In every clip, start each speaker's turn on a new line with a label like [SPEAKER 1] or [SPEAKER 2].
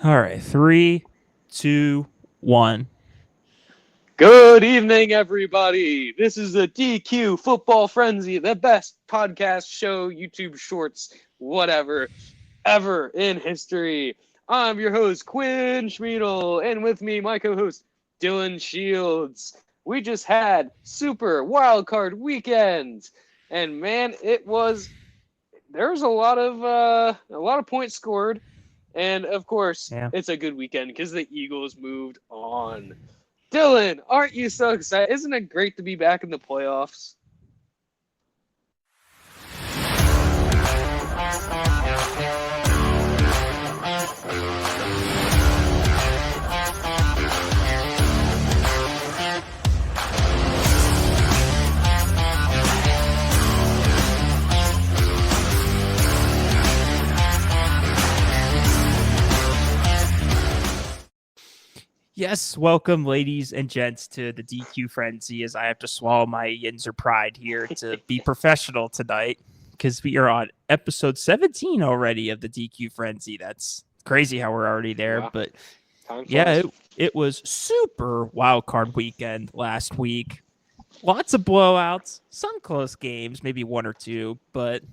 [SPEAKER 1] All right, 3, 2, 1.
[SPEAKER 2] Good evening, everybody. This is the DQ Football Frenzy, the best podcast show, YouTube shorts, whatever, ever in history. I'm your host, Quinn Schmiedel, and with me, my co-host, Dylan Shields. We just had Super Wildcard Weekend, and man, there was a lot of points scored, and of course,
[SPEAKER 1] Yeah.
[SPEAKER 2] it's a good weekend because the Eagles moved on. Dylan, aren't you so excited? Isn't it great to be back in the playoffs?
[SPEAKER 1] Yes, welcome, ladies and gents, to the DQ Frenzy as I have to swallow my Yinzer pride here to be professional tonight because we are on episode 17 already of the DQ Frenzy. That's crazy how we're already there.
[SPEAKER 2] Wow,
[SPEAKER 1] But
[SPEAKER 2] time
[SPEAKER 1] yeah,
[SPEAKER 2] flies.
[SPEAKER 1] it was super wild card weekend last week. Lots of blowouts, some close games, maybe one or two, but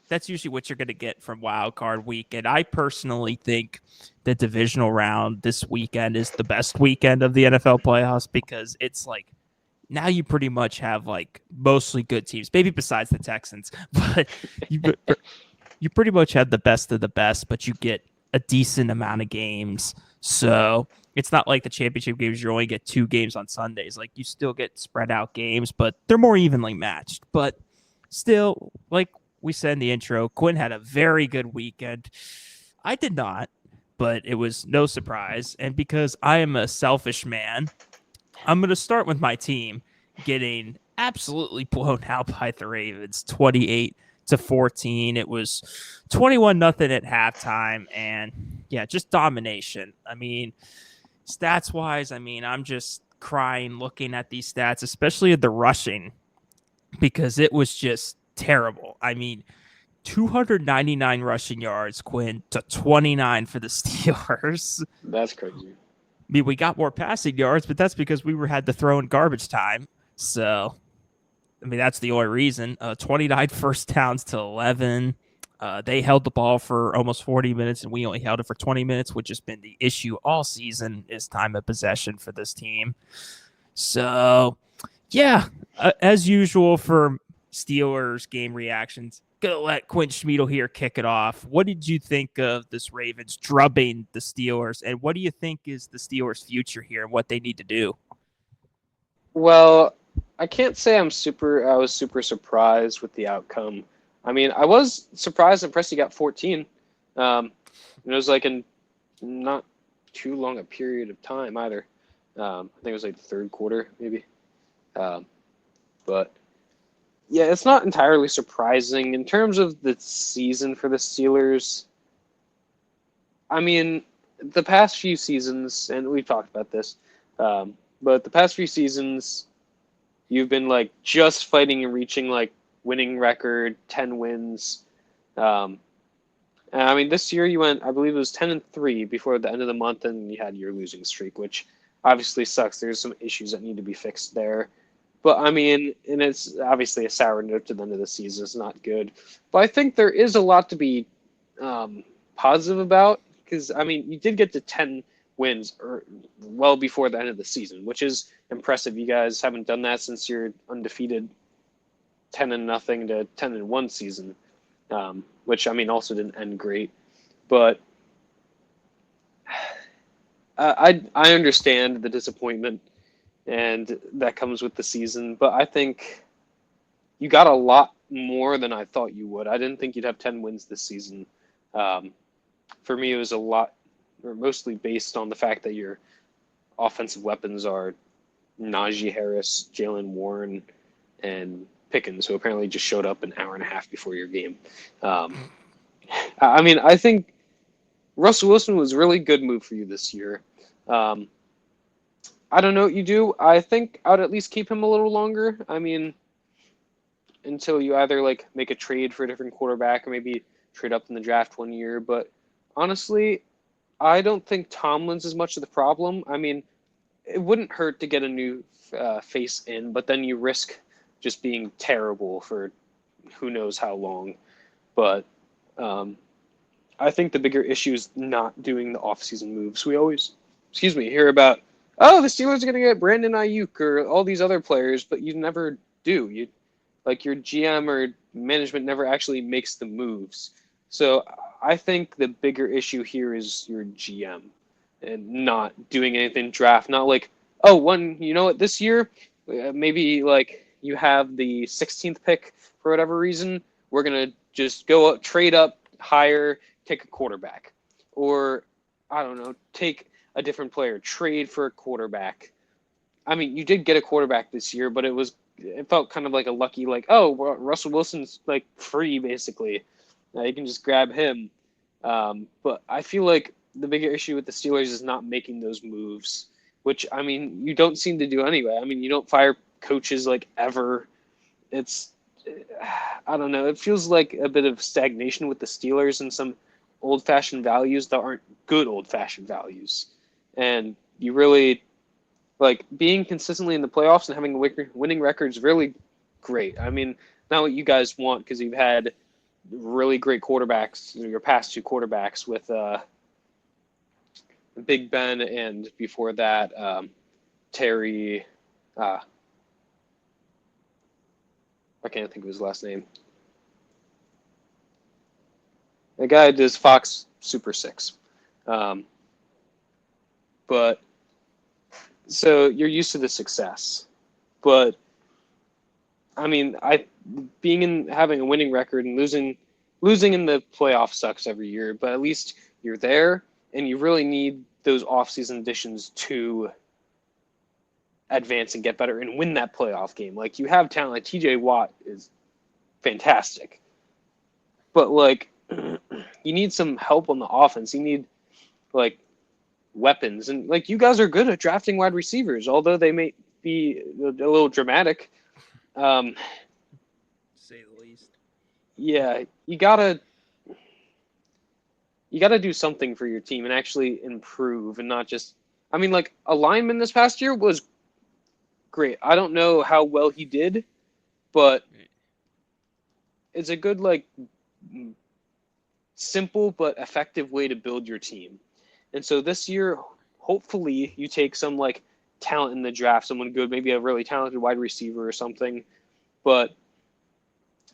[SPEAKER 1] that's usually what you're going to get from wild card weekend. I personally think the divisional round this weekend is the best weekend of the NFL playoffs because it's like now you pretty much have like mostly good teams, maybe besides the Texans, but you you pretty much have the best of the best, but you get a decent amount of games. So it's not like the championship games, you only get 2 games on Sundays. Like you still get spread out games, but they're more evenly matched. But still, like we said in the intro, Quinn had a very good weekend. I did not, but it was no surprise. And because I am a selfish man, I'm going to start with my team getting absolutely blown out by the Ravens, 28-14. It was 21-0 at halftime, and yeah, just domination. I mean, stats wise, I'm just crying looking at these stats, especially at the rushing, because it was just terrible. I mean, 299 rushing yards, Quinn, to 29 for the Steelers.
[SPEAKER 2] That's crazy.
[SPEAKER 1] I mean, we got more passing yards, but that's because had to throw in garbage time. So, I mean, that's the only reason. 29 first downs to 11. They held the ball for almost 40 minutes, and we only held it for 20 minutes, which has been the issue all season is time of possession for this team. So, yeah, as usual for Steelers game reactions, gonna let Quinn Schmiedel here kick it off. What did you think of this Ravens drubbing the Steelers, and what do you think is the Steelers' future here and what they need to do?
[SPEAKER 2] Well, I can't say I was super surprised with the outcome. I mean, I was surprised that Presti got 14. And it was like in not too long a period of time either. I think it was like the third quarter, maybe. Um, but yeah, it's not entirely surprising in terms of the season for the Steelers. I mean, the past few seasons, and we've talked about this, but the past few seasons, you've been like just fighting and reaching like winning record, 10 wins. Um, and I mean, this year you went, I believe it was 10-3 before the end of the month, and you had your losing streak, which obviously sucks. There's some issues that need to be fixed there. But I mean, and it's obviously a sour note to the end of the season. It's not good. But I think there is a lot to be um, positive about because I mean, you did get to 10 wins well before the end of the season, which is impressive. You guys haven't done that since your undefeated 10-0 to 10-1 season, which I mean also didn't end great. But I understand the disappointment and that comes with the season, but I think you got a lot more than I thought you would. I didn't think you'd have 10 wins this season. Um, for me, it was a lot, or mostly based on the fact that your offensive weapons are Najee Harris, Jalen Warren, and Pickens, who apparently just showed up an hour and a half before your game. Um, I mean, I think Russell Wilson was a really good move for you this year. Um, I don't know what you do. I think I would at least keep him a little longer. I mean, until you either like make a trade for a different quarterback or maybe trade up in the draft one year. But honestly, I don't think Tomlin's as much of the problem. I mean, it wouldn't hurt to get a new face in, but then you risk just being terrible for who knows how long. But I think the bigger issue is not doing the offseason moves. We always, hear about, oh, the Steelers are going to get Brandon Ayuk or all these other players, but you never do. Your GM or management never actually makes the moves. So I think the bigger issue here is your GM and not doing anything draft. Not like, you know what, this year, maybe like you have the 16th pick for whatever reason. We're going to just go up, trade up, hire, take a quarterback. Or, I don't know, take a different player, trade for a quarterback. I mean, you did get a quarterback this year, but it felt kind of like a lucky, like, oh, well, Russell Wilson's like free basically. You can just grab him. But I feel like the bigger issue with the Steelers is not making those moves, which, I mean, you don't seem to do anyway. I mean, you don't fire coaches like ever. I don't know. It feels like a bit of stagnation with the Steelers and some old-fashioned values that aren't good old-fashioned values. And you really, like, being consistently in the playoffs and having a winning record is really great. I mean, not what you guys want because you've had really great quarterbacks, your past two quarterbacks with Big Ben and before that Terry. I can't think of his last name. The guy does Fox Super 6. But so you're used to the success. But I mean, having a winning record and losing in the playoffs sucks every year, but at least you're there, and you really need those offseason additions to advance and get better and win that playoff game. Like, you have talent. Like, TJ Watt is fantastic. But, like, you need some help on the offense. You need, like, weapons. And, like, you guys are good at drafting wide receivers, although they may be a little dramatic.
[SPEAKER 1] Say the least.
[SPEAKER 2] Yeah, you gotta do something for your team and actually improve and not just. I mean, like, a lineman this past year was great. I don't know how well he did, but it's a good, like, simple but effective way to build your team. And so this year, hopefully, you take some, like, talent in the draft, someone good, maybe a really talented wide receiver or something. But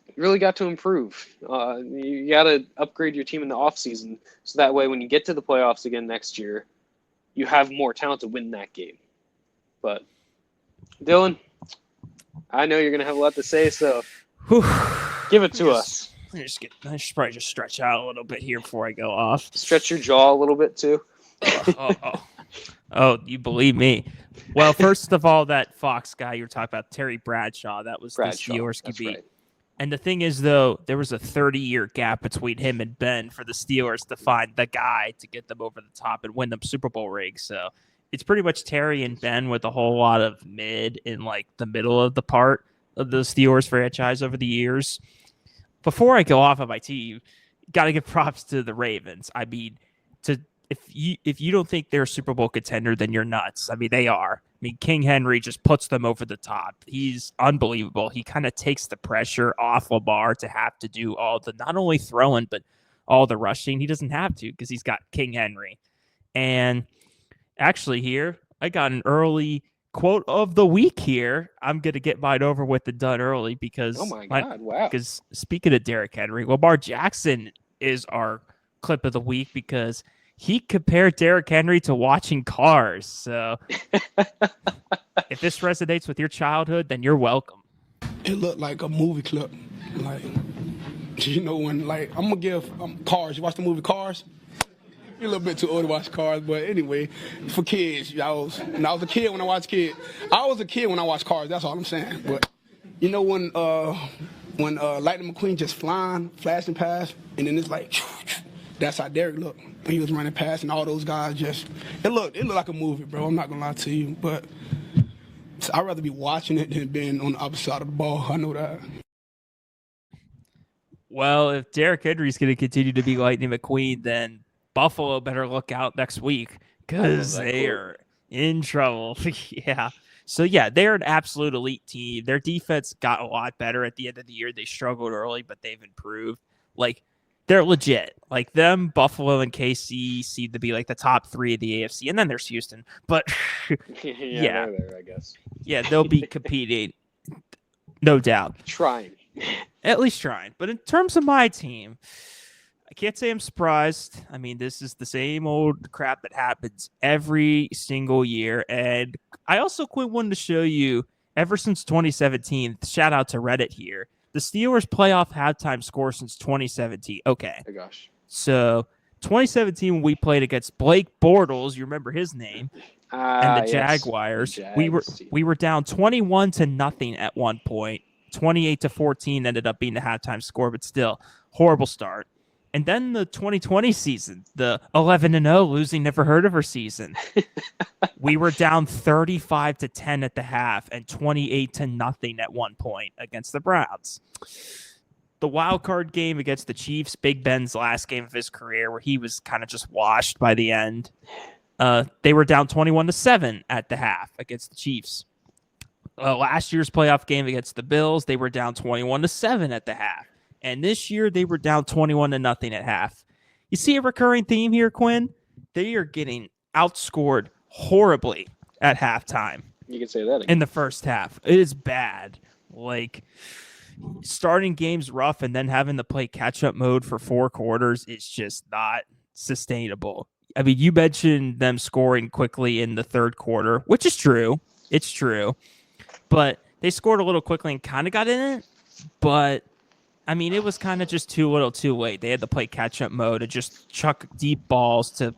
[SPEAKER 2] you really got to improve. You got to upgrade your team in the offseason so that way when you get to the playoffs again next year, you have more talent to win that game. But, Dylan, I know you're going to have a lot to say, so give it to us.
[SPEAKER 1] I should probably just stretch out a little bit here before I go off.
[SPEAKER 2] Stretch your jaw a little bit, too.
[SPEAKER 1] Oh, you believe me. Well, first of all, that Fox guy you were talking about, Terry Bradshaw, that was the Steelers QB. Right. And the thing is, though, there was a 30-year gap between him and Ben for the Steelers to find the guy to get them over the top and win them Super Bowl rings. So it's pretty much Terry and Ben with a whole lot of mid in, like, the middle of the part of the Steelers franchise over the years. Before I go off of my team, got to give props to the Ravens. I mean, if you don't think they're a Super Bowl contender, then you're nuts. I mean, they are. I mean, King Henry just puts them over the top. He's unbelievable. He kind of takes the pressure off Lamar to have to do all the, not only throwing, but all the rushing. He doesn't have to because he's got King Henry. And actually here, I got an early quote of the week here. I'm going to get mine over with and done early because,
[SPEAKER 2] oh my God, wow.
[SPEAKER 1] Because speaking of Derrick Henry, Lamar Jackson is our clip of the week because he compared Derrick Henry to watching Cars. So if this resonates with your childhood, then you're welcome.
[SPEAKER 3] It looked like a movie clip. Like, you know, when, like, I'm going to give Cars. You watch the movie Cars? You're a little bit too old to watch Cars, but anyway, for kids, I was a kid when I watched Kids. I was a kid when I watched Cars, that's all I'm saying. But, you know, when Lightning McQueen just flashing past, and then it's like, that's how Derrick looked. He was running past, and all those guys just, it looked like a movie, bro. I'm not going to lie to you, but I'd rather be watching it than being on the opposite side of the ball. I know that.
[SPEAKER 1] Well, if Derrick Henry's going to continue to be Lightning McQueen, then Buffalo better look out next week because they are in trouble. Yeah. So, yeah, they're an absolute elite team. Their defense got a lot better at the end of the year. They struggled early, but they've improved. Like, they're legit. Like, them, Buffalo, and KC seem to be, like, the top 3 of the AFC. And then there's Houston. But,
[SPEAKER 2] yeah. They're there, I guess.
[SPEAKER 1] Yeah, they'll be competing, no doubt.
[SPEAKER 2] Trying.
[SPEAKER 1] At least trying. But in terms of my team, I can't say I'm surprised. I mean, this is the same old crap that happens every single year. And I also, Quinn, wanted to show you, ever since 2017, shout out to Reddit here, the Steelers playoff halftime score since 2017. Okay.
[SPEAKER 2] Oh, gosh.
[SPEAKER 1] So 2017, when we played against Blake Bortles, you remember his name, and the Jaguars, we were down 21-0 at one point. 28-14 ended up being the halftime score, but still, horrible start. And then the 2020 season, the 11-0 losing never heard of her season. We were down 35-10 at the half and 28-0 at one point against the Browns. The wild card game against the Chiefs, Big Ben's last game of his career, where he was kind of just washed by the end. They were down 21-7 at the half against the Chiefs. Last year's playoff game against the Bills, they were down 21-7 at the half. And this year, they were down 21-0 at half. You see a recurring theme here, Quinn? They are getting outscored horribly at halftime.
[SPEAKER 2] You can say that again.
[SPEAKER 1] In the first half. It is bad. Like, starting games rough and then having to play catch-up mode for 4 quarters is just not sustainable. I mean, you mentioned them scoring quickly in the third quarter, which is true. It's true. But they scored a little quickly and kind of got in it. But I mean, it was kind of just too little too late. They had to play catch-up mode and just chuck deep balls to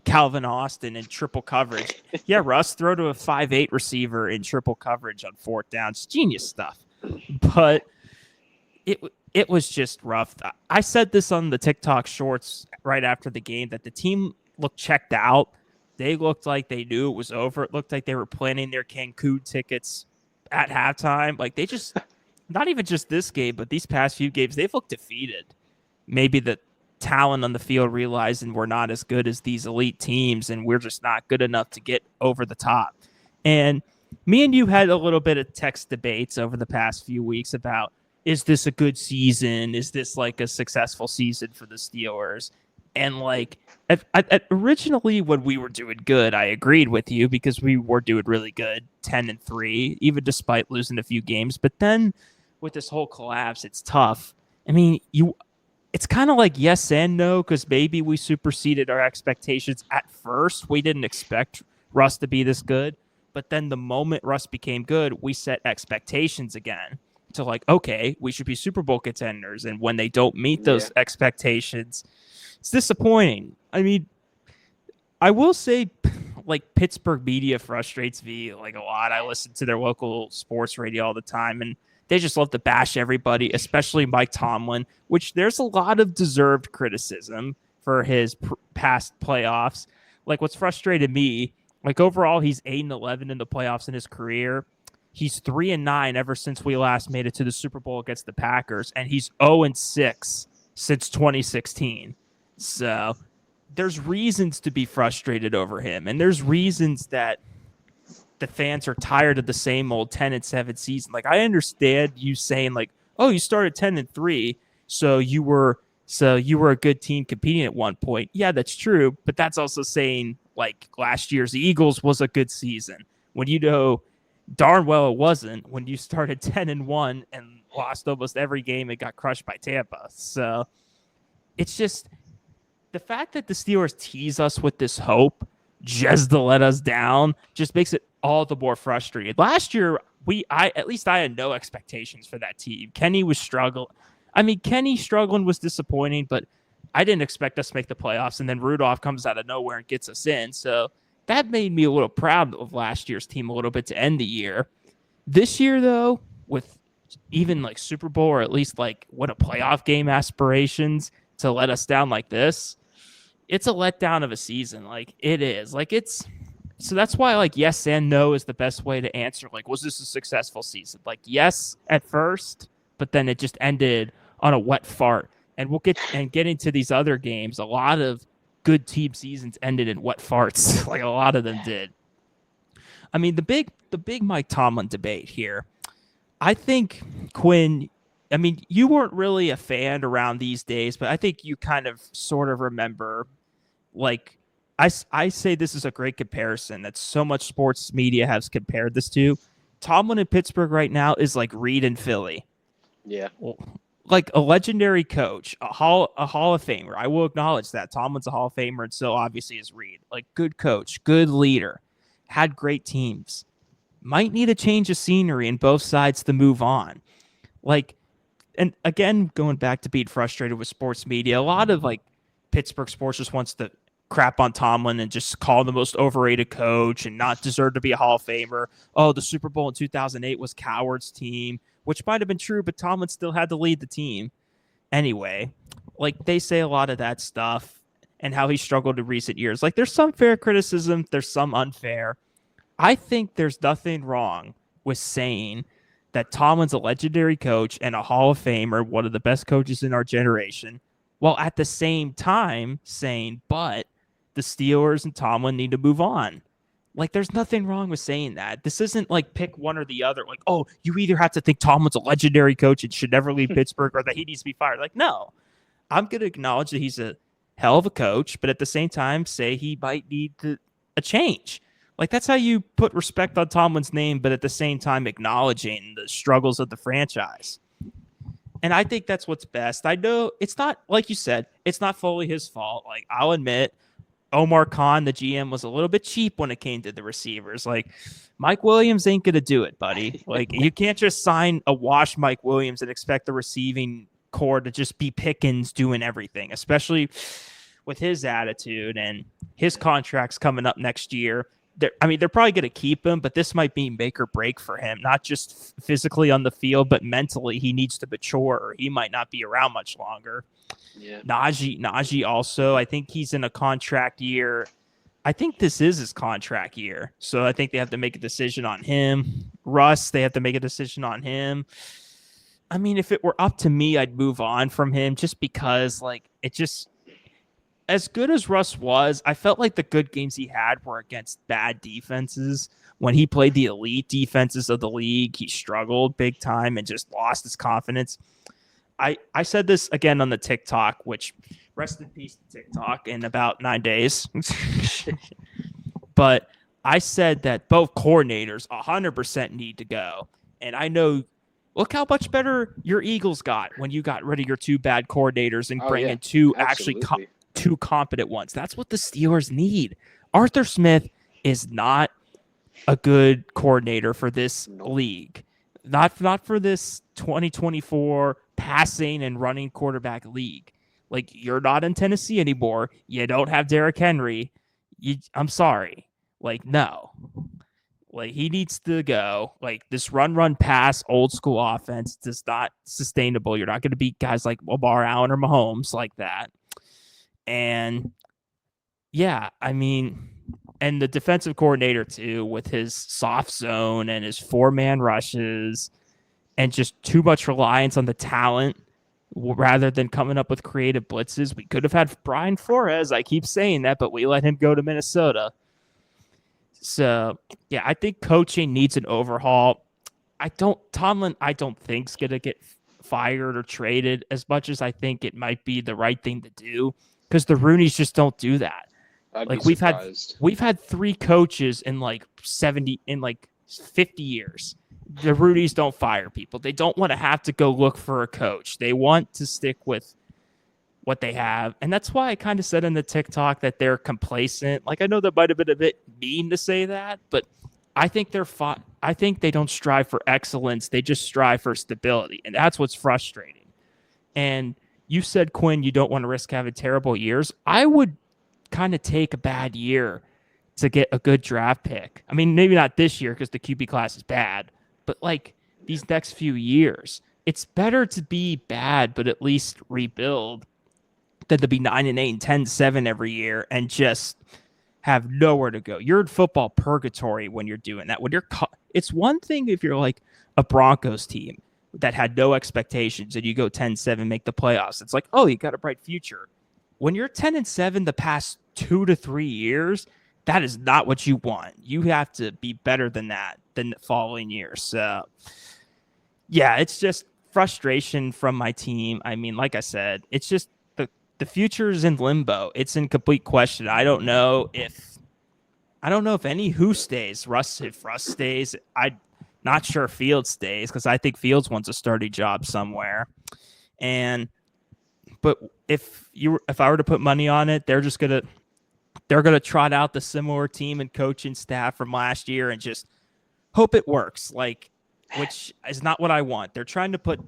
[SPEAKER 1] Calvin Austin in triple coverage. Yeah, Russ, throw to a 5'8" receiver in triple coverage on 4th down. It's genius stuff. But it was just rough. I said this on the TikTok shorts right after the game that the team looked checked out. They looked like they knew it was over. It looked like they were planning their Cancun tickets at halftime. Like, they just... Not even just this game, but these past few games, they've looked defeated. Maybe the talent on the field realizing we're not as good as these elite teams and we're just not good enough to get over the top. And me and you had a little bit of text debates over the past few weeks about, is this a good season? Is this like a successful season for the Steelers? And like originally when we were doing good, I agreed with you because we were doing really good, 10-3, even despite losing a few games. But then with this whole collapse, it's tough. I mean, it's kind of like yes and no, because maybe we superseded our expectations at first. We didn't expect Russ to be this good. But then the moment Russ became good, we set expectations again to like, okay, we should be Super Bowl contenders. And when they don't meet those expectations, it's disappointing. I mean, I will say, like, Pittsburgh media frustrates me like a lot. I listen to their local sports radio all the time, and they just love to bash everybody, especially Mike Tomlin, which there's a lot of deserved criticism for his past playoffs. Like, what's frustrated me, like, overall, he's 8-11 in the playoffs in his career. He's 3-9 ever since we last made it to the Super Bowl against the Packers, and he's 0-6 since 2016. So there's reasons to be frustrated over him, and there's reasons that the fans are tired of the same old 10-7 season. Like, I understand you saying like, oh, you started 10-3, so you were a good team competing at one point. Yeah, that's true, but that's also saying like last year's Eagles was a good season when you know darn well it wasn't when you started 10-1 and lost almost every game and got crushed by Tampa. So it's just the fact that the Steelers tease us with this hope just to let us down just makes it all the more frustrating. Last year, I had no expectations for that team. Kenny was struggling. I mean, Kenny struggling was disappointing, but I didn't expect us to make the playoffs, and then Rudolph comes out of nowhere and gets us in. So that made me a little proud of last year's team a little bit to end the year. This year, though, with even like Super Bowl or at least like what a playoff game aspirations to let us down like this, it's a letdown of a season. Like, it is. Like, it's so that's why like yes and no is the best way to answer. Like, was this a successful season? Like, yes at first, but then it just ended on a wet fart. And we'll get into these other games. A lot of good team seasons ended in wet farts, like a lot of them did. I mean, the big Mike Tomlin debate here. I think Quinn. I mean, you weren't really a fan around these days, but I think you kind of sort of remember, like, I say this is a great comparison that so much sports media has compared this to. Tomlin in Pittsburgh right now is like Reed in Philly.
[SPEAKER 2] Yeah.
[SPEAKER 1] Like a legendary coach, a Hall of Famer. I will acknowledge that. Tomlin's a Hall of Famer, and so obviously is Reed. Like, good coach, good leader, had great teams. Might need a change of scenery in both sides to move on. Like, and again, going back to being frustrated with sports media, a lot of like Pittsburgh sports just wants to crap on Tomlin and just call him the most overrated coach and not deserve to be a Hall of Famer. Oh, the Super Bowl in 2008 was Coward's team, which might have been true, but Tomlin still had to lead the team. Anyway, like, they say a lot of that stuff and how he struggled in recent years. Like, there's some fair criticism, there's some unfair. I think there's nothing wrong with saying that Tomlin's a legendary coach and a Hall of Famer, one of the best coaches in our generation, while at the same time saying, but the Steelers and Tomlin need to move on. Like, there's nothing wrong with saying that. This isn't like pick one or the other. Like, oh, you either have to think Tomlin's a legendary coach and should never leave Pittsburgh, or that he needs to be fired. Like, no. I'm going to acknowledge that he's a hell of a coach, but at the same time say he might need a change. Like, that's how you put respect on Tomlin's name, but at the same time acknowledging the struggles of the franchise. And I think that's what's best. I know it's not, like you said, it's not fully his fault. Like, I'll admit, Omar Khan, the GM, was a little bit cheap when it came to the receivers. Like, Mike Williams ain't going to do it, buddy. Like, you can't just sign a wash Mike Williams and expect the receiving core to just be Pickens doing everything, especially with his attitude and his contract's coming up next year. They're probably going to keep him, but this might be make or break for him, not just physically on the field, but mentally. He needs to mature, or he might not be around much longer. Yeah. Najee also, I think he's in a contract year. I think this is his contract year. So I think they have to make a decision on him. Russ, they have to make a decision on him. I mean, if it were up to me, I'd move on from him just because, like, it just, as good as Russ was, I felt like the good games he had were against bad defenses. When he played the elite defenses of the league, he struggled big time and just lost his confidence. I said this again on the TikTok, which rest in peace to TikTok in about 9 days. But I said that both coordinators 100% need to go. And I know, look how much better your Eagles got when you got rid of your two bad coordinators and bring in two two competent ones. That's what the Steelers need. Arthur Smith is not a good coordinator for this league. Not for this 2024 passing and running quarterback league. Like, you're not in Tennessee anymore. You don't have Derrick Henry. I'm sorry. Like, no. Like, he needs to go. Like, this run, pass, old school offense is not sustainable. You're not going to beat guys like Lamar Allen or Mahomes like that. And yeah, I mean, and the defensive coordinator too, with his soft zone and his 4-man rushes and just too much reliance on the talent rather than coming up with creative blitzes. We could have had Brian Flores. I keep saying that, but we let him go to Minnesota. So yeah, I think coaching needs an overhaul. Tomlin, I don't think is going to get fired or traded, as much as I think it might be the right thing to do, because the Rooneys just don't do that. Like, we've had 3 coaches in like 50 years. The Rooneys don't fire people. They don't want to have to go look for a coach. They want to stick with what they have. And that's why I kind of said in the TikTok that they're complacent. Like, I know that might have been a bit mean to say that, but I think I think they don't strive for excellence. They just strive for stability. And that's what's frustrating. And you said, Quinn, you don't want to risk having terrible years. I would kind of take a bad year to get a good draft pick. I mean, maybe not this year because the QB class is bad, but like these next few years, it's better to be bad, but at least rebuild, than to be 9-8 and 10-7 every year and just have nowhere to go. You're in football purgatory when you're doing that. It's one thing if you're like a Broncos team that had no expectations and you go 10-7, make the playoffs. It's like, oh, you got a bright future. when you're 10-7 the past 2 to 3 years, that is not what you want. You have to be better than that than the following year. So, yeah, it's just frustration from my team. I mean, like I said, it's just the future is in limbo. It's in complete question. I don't know if any who stays. If Russ stays, I'm not sure Fields stays because I think Fields wants a starting job somewhere. But if I were to put money on it, they're gonna trot out the similar team and coaching staff from last year and just hope it works. Which is not what I want. They're trying to put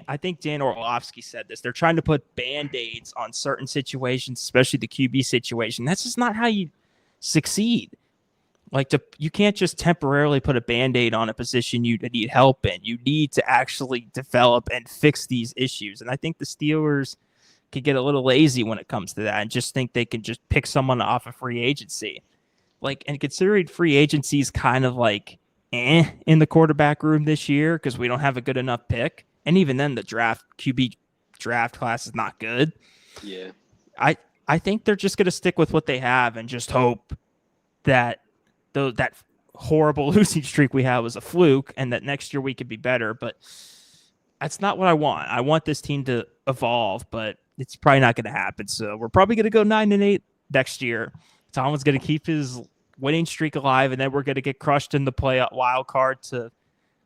[SPEAKER 1] I think Dan Orlovsky said this. They're trying to put band-aids on certain situations, especially the QB situation. That's just not how you succeed. You can't just temporarily put a band-aid on a position you need help in. You need to actually develop and fix these issues. And I think the Steelers could get a little lazy when it comes to that and just think they can just pick someone off of free agency. And considering free agency is kind of in the quarterback room this year because we don't have a good enough pick. And even then, the QB draft class is not good.
[SPEAKER 2] Yeah.
[SPEAKER 1] I think they're just going to stick with what they have and just hope that that horrible losing streak we had was a fluke and that next year we could be better. But that's not what I want. I want this team to evolve, but it's probably not going to happen. So we're probably going to go 9-8 next year. Tomlin's going to keep his winning streak alive, and then we're going to get crushed in the play wild card to,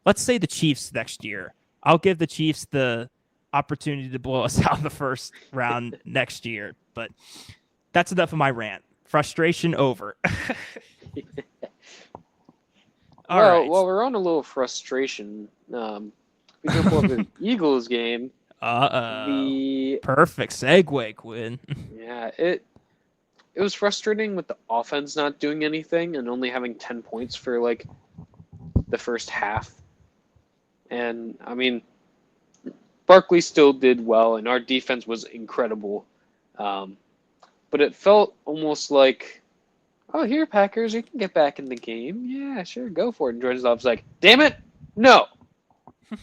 [SPEAKER 1] let's say, the Chiefs next year. I'll give the Chiefs the opportunity to blow us out in the first round next year. But that's enough of my rant. Frustration over. All right.
[SPEAKER 2] Well, we're on a little frustration. We go for the Eagles game.
[SPEAKER 1] Perfect segue, Quinn.
[SPEAKER 2] Yeah, it was frustrating with the offense not doing anything and only having 10 points for the first half. And I mean, Barkley still did well, and our defense was incredible. But it felt almost like, oh, here, Packers, you can get back in the game. Yeah, sure, go for it. And Jordan Love's like, damn it, no,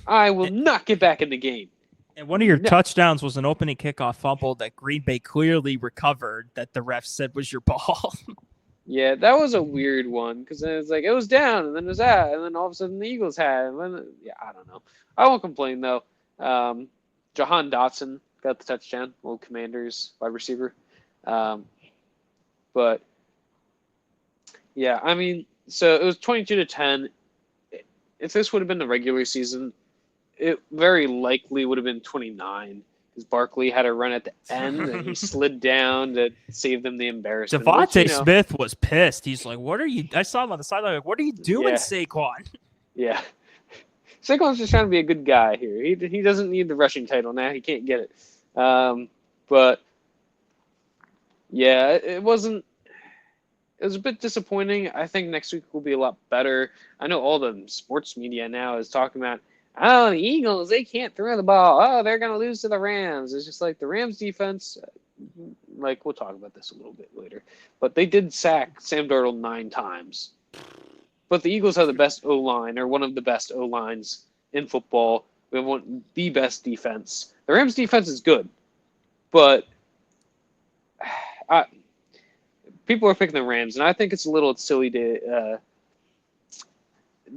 [SPEAKER 2] I will not get back in the game.
[SPEAKER 1] And one of your touchdowns was an opening kickoff fumble that Green Bay clearly recovered that the ref said was your ball.
[SPEAKER 2] Yeah, that was a weird one because then it's it was down and then it was out and then all of a sudden the Eagles had it. And then, I don't know. I won't complain though. Jahan Dotson got the touchdown, old Commanders wide receiver. But yeah, I mean, so it was 22-10. If this would have been the regular season, it very likely would have been 29 because Barkley had a run at the end and he slid down to save them the embarrassment.
[SPEAKER 1] Devontae Smith was pissed. He's like, "What are you?" I saw him on the sideline. What are you doing, Saquon?
[SPEAKER 2] Yeah, Saquon's just trying to be a good guy here. He doesn't need the rushing title now. He can't get it. But yeah, it wasn't. It was a bit disappointing. I think next week will be a lot better. I know all the sports media now is talking about, oh, the Eagles, they can't throw the ball. Oh, they're going to lose to the Rams. It's just the Rams defense, we'll talk about this a little bit later. But they did sack Sam Darnold 9 times. But the Eagles have the best O-line, or one of the best O-lines in football. We have the best defense. The Rams defense is good. But people are picking the Rams, and I think it's a little silly to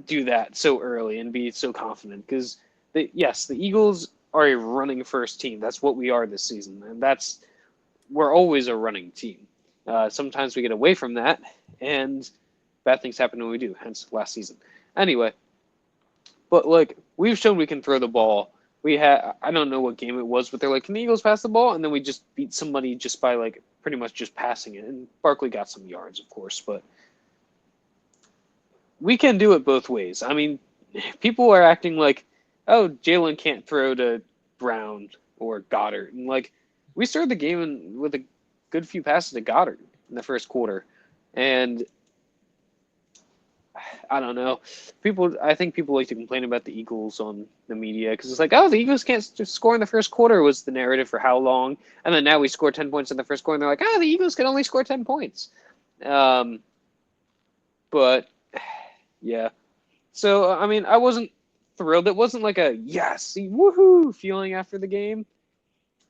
[SPEAKER 2] do that so early and be so confident because, the Eagles are a running first team. That's what we are this season, and we're always a running team. Sometimes we get away from that, and bad things happen when we do, hence last season. Anyway, but we've shown we can throw the ball. I don't know what game it was, but they're can the Eagles pass the ball? And then we just beat somebody just by pretty much just passing it. And Barkley got some yards, of course, but we can do it both ways. I mean, people are acting oh, Jalen can't throw to Brown or Goddard. And we started the game with a good few passes to Goddard in the first quarter. And I don't know. I think people like to complain about the Eagles on the media because it's oh, the Eagles can't score in the first quarter was the narrative for how long. And then now we score 10 points in the first quarter and they're oh, the Eagles can only score 10 points. But yeah. So, I mean, I wasn't thrilled. It wasn't a yes, woohoo feeling after the game.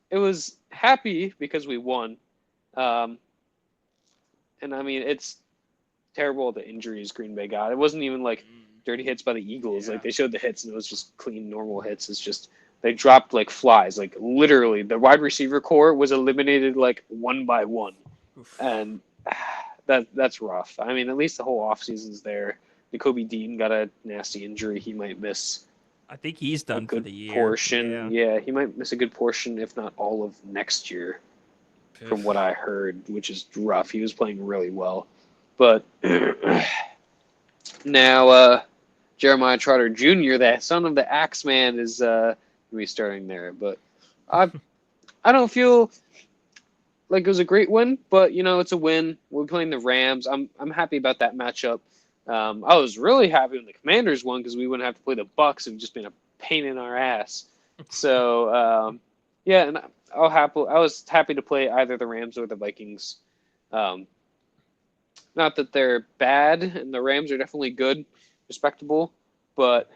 [SPEAKER 2] It was happy because we won And I mean, it's terrible the injuries Green Bay got. It wasn't even like dirty hits by the Eagles.
[SPEAKER 1] Yeah.
[SPEAKER 2] Like they showed the hits and it was just clean, normal hits. It's just they dropped like flies. Like literally, the wide receiver core was eliminated like one by one, and that's rough. I mean, at least the whole offseason's there. Jacoby Dean got a nasty injury. He might miss
[SPEAKER 1] I think he's
[SPEAKER 2] a
[SPEAKER 1] done for
[SPEAKER 2] good
[SPEAKER 1] the year.
[SPEAKER 2] portion. Yeah, he might miss a good portion, if not all of next year, from what I heard, which is rough. He was playing really well. But now Jeremiah Trotter Jr., the son of the Axeman, is going to be starting there. But I don't feel like it was a great win, but, it's a win. We're playing the Rams. I'm happy about that matchup. I was really happy when the Commanders won because we wouldn't have to play the Bucks and just been a pain in our ass. So, yeah, and I was happy to play either the Rams or the Vikings. Not that they're bad, and the Rams are definitely good, respectable, but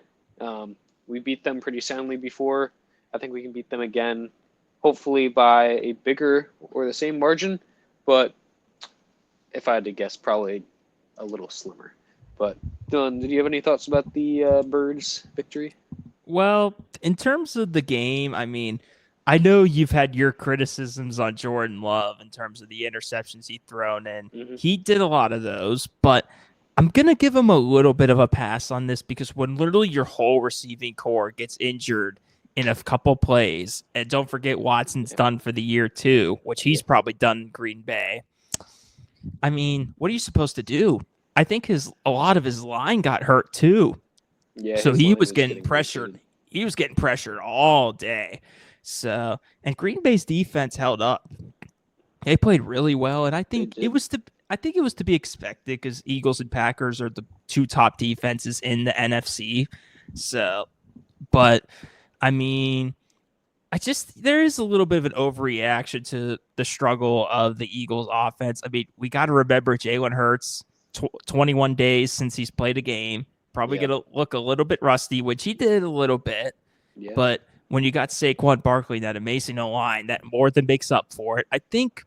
[SPEAKER 2] we beat them pretty soundly before. I think we can beat them again, hopefully by a bigger or the same margin, but if I had to guess, probably a little slimmer. But Dylan, did you have any thoughts about the Birds' victory?
[SPEAKER 1] Well, in terms of the game, I mean, I know you've had your criticisms on Jordan Love in terms of the interceptions he's thrown in.
[SPEAKER 2] Mm-hmm.
[SPEAKER 1] He did a lot of those, but I'm going to give him a little bit of a pass on this because when literally your whole receiving core gets injured in a couple plays, and don't forget Watson's done for the year too, which he's probably done in Green Bay. I mean, what are you supposed to do? I think a lot of his line got hurt too.
[SPEAKER 2] Yeah.
[SPEAKER 1] So he was getting pressured. He was getting pressured all day. So, and Green Bay's defense held up. They played really well, and I think it was to be expected because Eagles and Packers are the two top defenses in the NFC. So, but I mean, there is a little bit of an overreaction to the struggle of the Eagles offense. I mean, we got to remember Jalen Hurts, 21 days since he's played a game. Probably going to look a little bit rusty, which he did a little bit. Yeah. But when you got Saquon Barkley, that amazing O-line, that more than makes up for it. I think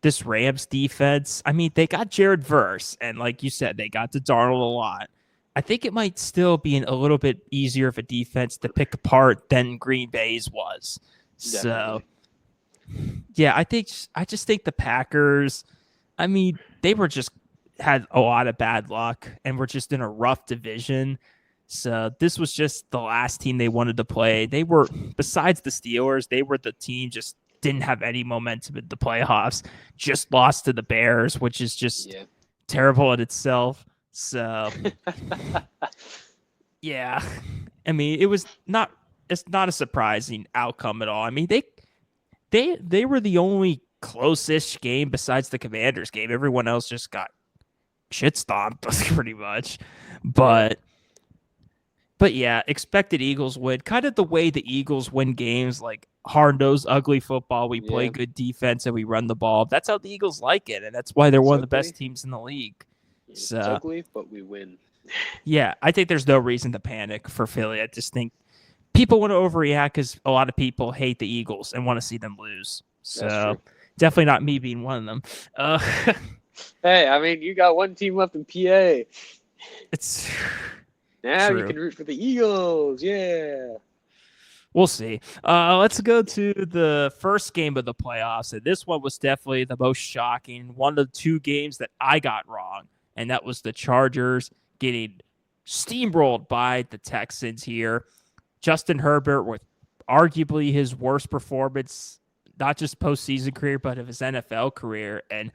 [SPEAKER 1] this Rams defense, I mean, they got Jared Verse, and like you said, they got to Darnold a lot. I think it might still be a little bit easier of a defense to pick apart than Green Bay's was. Definitely. So, yeah, I just think the Packers, I mean, they had a lot of bad luck and were just in a rough division. So this was just the last team they wanted to play. They were, besides the Steelers, they were the team just didn't have any momentum in the playoffs, just lost to the Bears, which is just terrible in itself. So, yeah, I mean, it's not a surprising outcome at all. I mean, they were the only close-ish game besides the Commanders game. Everyone else just got shit stomped pretty much. But yeah, expected Eagles win. Kind of the way the Eagles win games, like hard-nosed, ugly football. We play good defense and we run the ball. That's how the Eagles like it, and that's why they're one of the best teams in the league.
[SPEAKER 2] It's ugly, but we win.
[SPEAKER 1] Yeah, I think there's no reason to panic for Philly. I just think people want to overreact because a lot of people hate the Eagles and want to see them lose. So definitely not me being one of them.
[SPEAKER 2] Hey, I mean, you got one team left in PA.
[SPEAKER 1] It's
[SPEAKER 2] now
[SPEAKER 1] true.
[SPEAKER 2] You can root for the Eagles. Yeah.
[SPEAKER 1] We'll see. Let's go to the first game of the playoffs. And this one was definitely the most shocking. One of the two games that I got wrong. And that was the Chargers getting steamrolled by the Texans here. Justin Herbert with arguably his worst performance, not just postseason career, but of his NFL career. And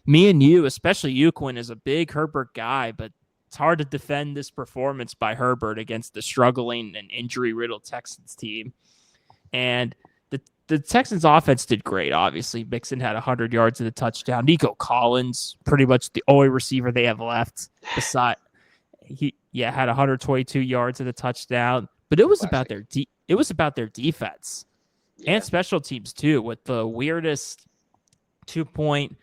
[SPEAKER 1] me and you, especially you, Quinn, is a big Herbert guy, but it's hard to defend this performance by Herbert against the struggling and injury-riddled Texans team. And the Texans offense did great, obviously. Mixon had 100 yards and a touchdown. Nico Collins, pretty much the only receiver they have left. Had 122 yards and a touchdown. But it was about their defense and special teams too, with the weirdest 2-point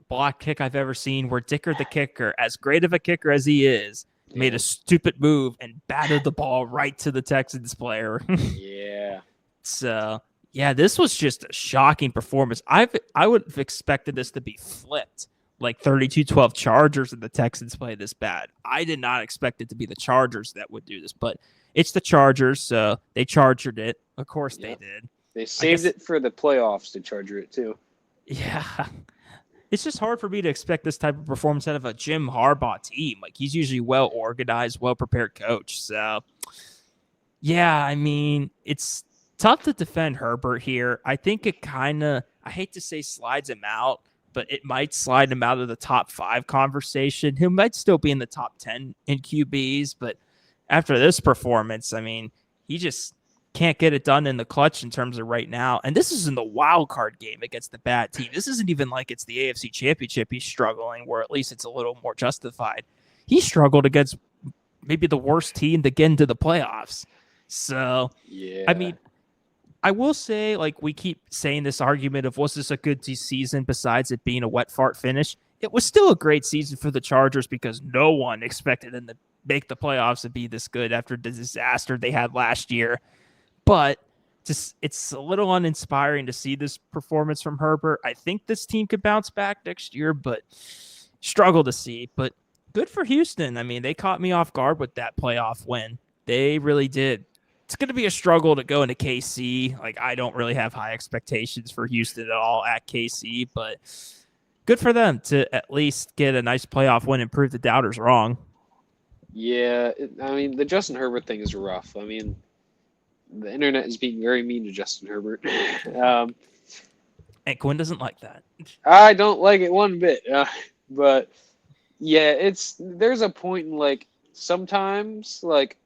[SPEAKER 1] block kick I've ever seen, where Dicker the kicker, as great of a kicker as he is, made a stupid move and batted the ball right to the Texans player.
[SPEAKER 2] Yeah.
[SPEAKER 1] So, Yeah, this was just a shocking performance. I would have expected this to be flipped, like 32-12 Chargers and the Texans play this bad. I did not expect it to be the Chargers that would do this, but it's the Chargers, so they chargered it. Of course they did.
[SPEAKER 2] They saved it for the playoffs to charger it too.
[SPEAKER 1] Yeah. It's just hard for me to expect this type of performance out of a Jim Harbaugh team. Like, he's usually well organized, well prepared coach. So, yeah, I mean, it's tough to defend Herbert here. I think it kind of, I hate to say slides him out, but it might slide him out of the top 5 conversation. He might still be in the top 10 in QBs, but after this performance, I mean, he just can't get it done in the clutch in terms of right now. And this is in the wild card game against the bad team. This isn't even like it's the AFC Championship he's struggling, where at least it's a little more justified. He struggled against maybe the worst team to get into the playoffs. So,
[SPEAKER 2] yeah.
[SPEAKER 1] I mean, I will say, like, we keep saying this argument of was this a good season besides it being a wet fart finish? It was still a great season for the Chargers because no one expected them to make the playoffs and be this good after the disaster they had last year. But just it's a little uninspiring to see this performance from Herbert. I think this team could bounce back next year, but struggle to see. But good for Houston. I mean, they caught me off guard with that playoff win. They really did. It's going to be a struggle to go into KC. Like, I don't really have high expectations for Houston at all at KC, but good for them to at least get a nice playoff win and prove the doubters wrong.
[SPEAKER 2] Yeah, I mean, the Justin Herbert thing is rough. I mean, the internet is being very mean to Justin Herbert.
[SPEAKER 1] And Quinn doesn't like that.
[SPEAKER 2] I don't like it one bit. But, yeah, there's a point in, like, sometimes, like,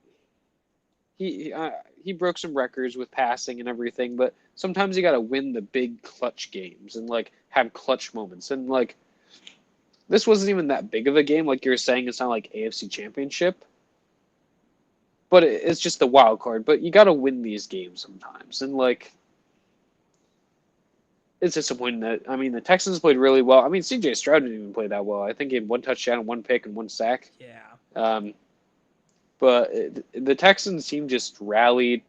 [SPEAKER 2] he broke some records with passing and everything, but sometimes you got to win the big clutch games and, like, have clutch moments. And, like, this wasn't even that big of a game. Like you were saying, it's not like AFC Championship. But it's just the wild card. But you got to win these games sometimes. And, like, it's disappointing that, I mean, the Texans played really well. I mean, CJ Stroud didn't even play that well. I think he had 1 touchdown, 1 pick, and 1 sack.
[SPEAKER 1] Yeah.
[SPEAKER 2] But the Texans team just rallied.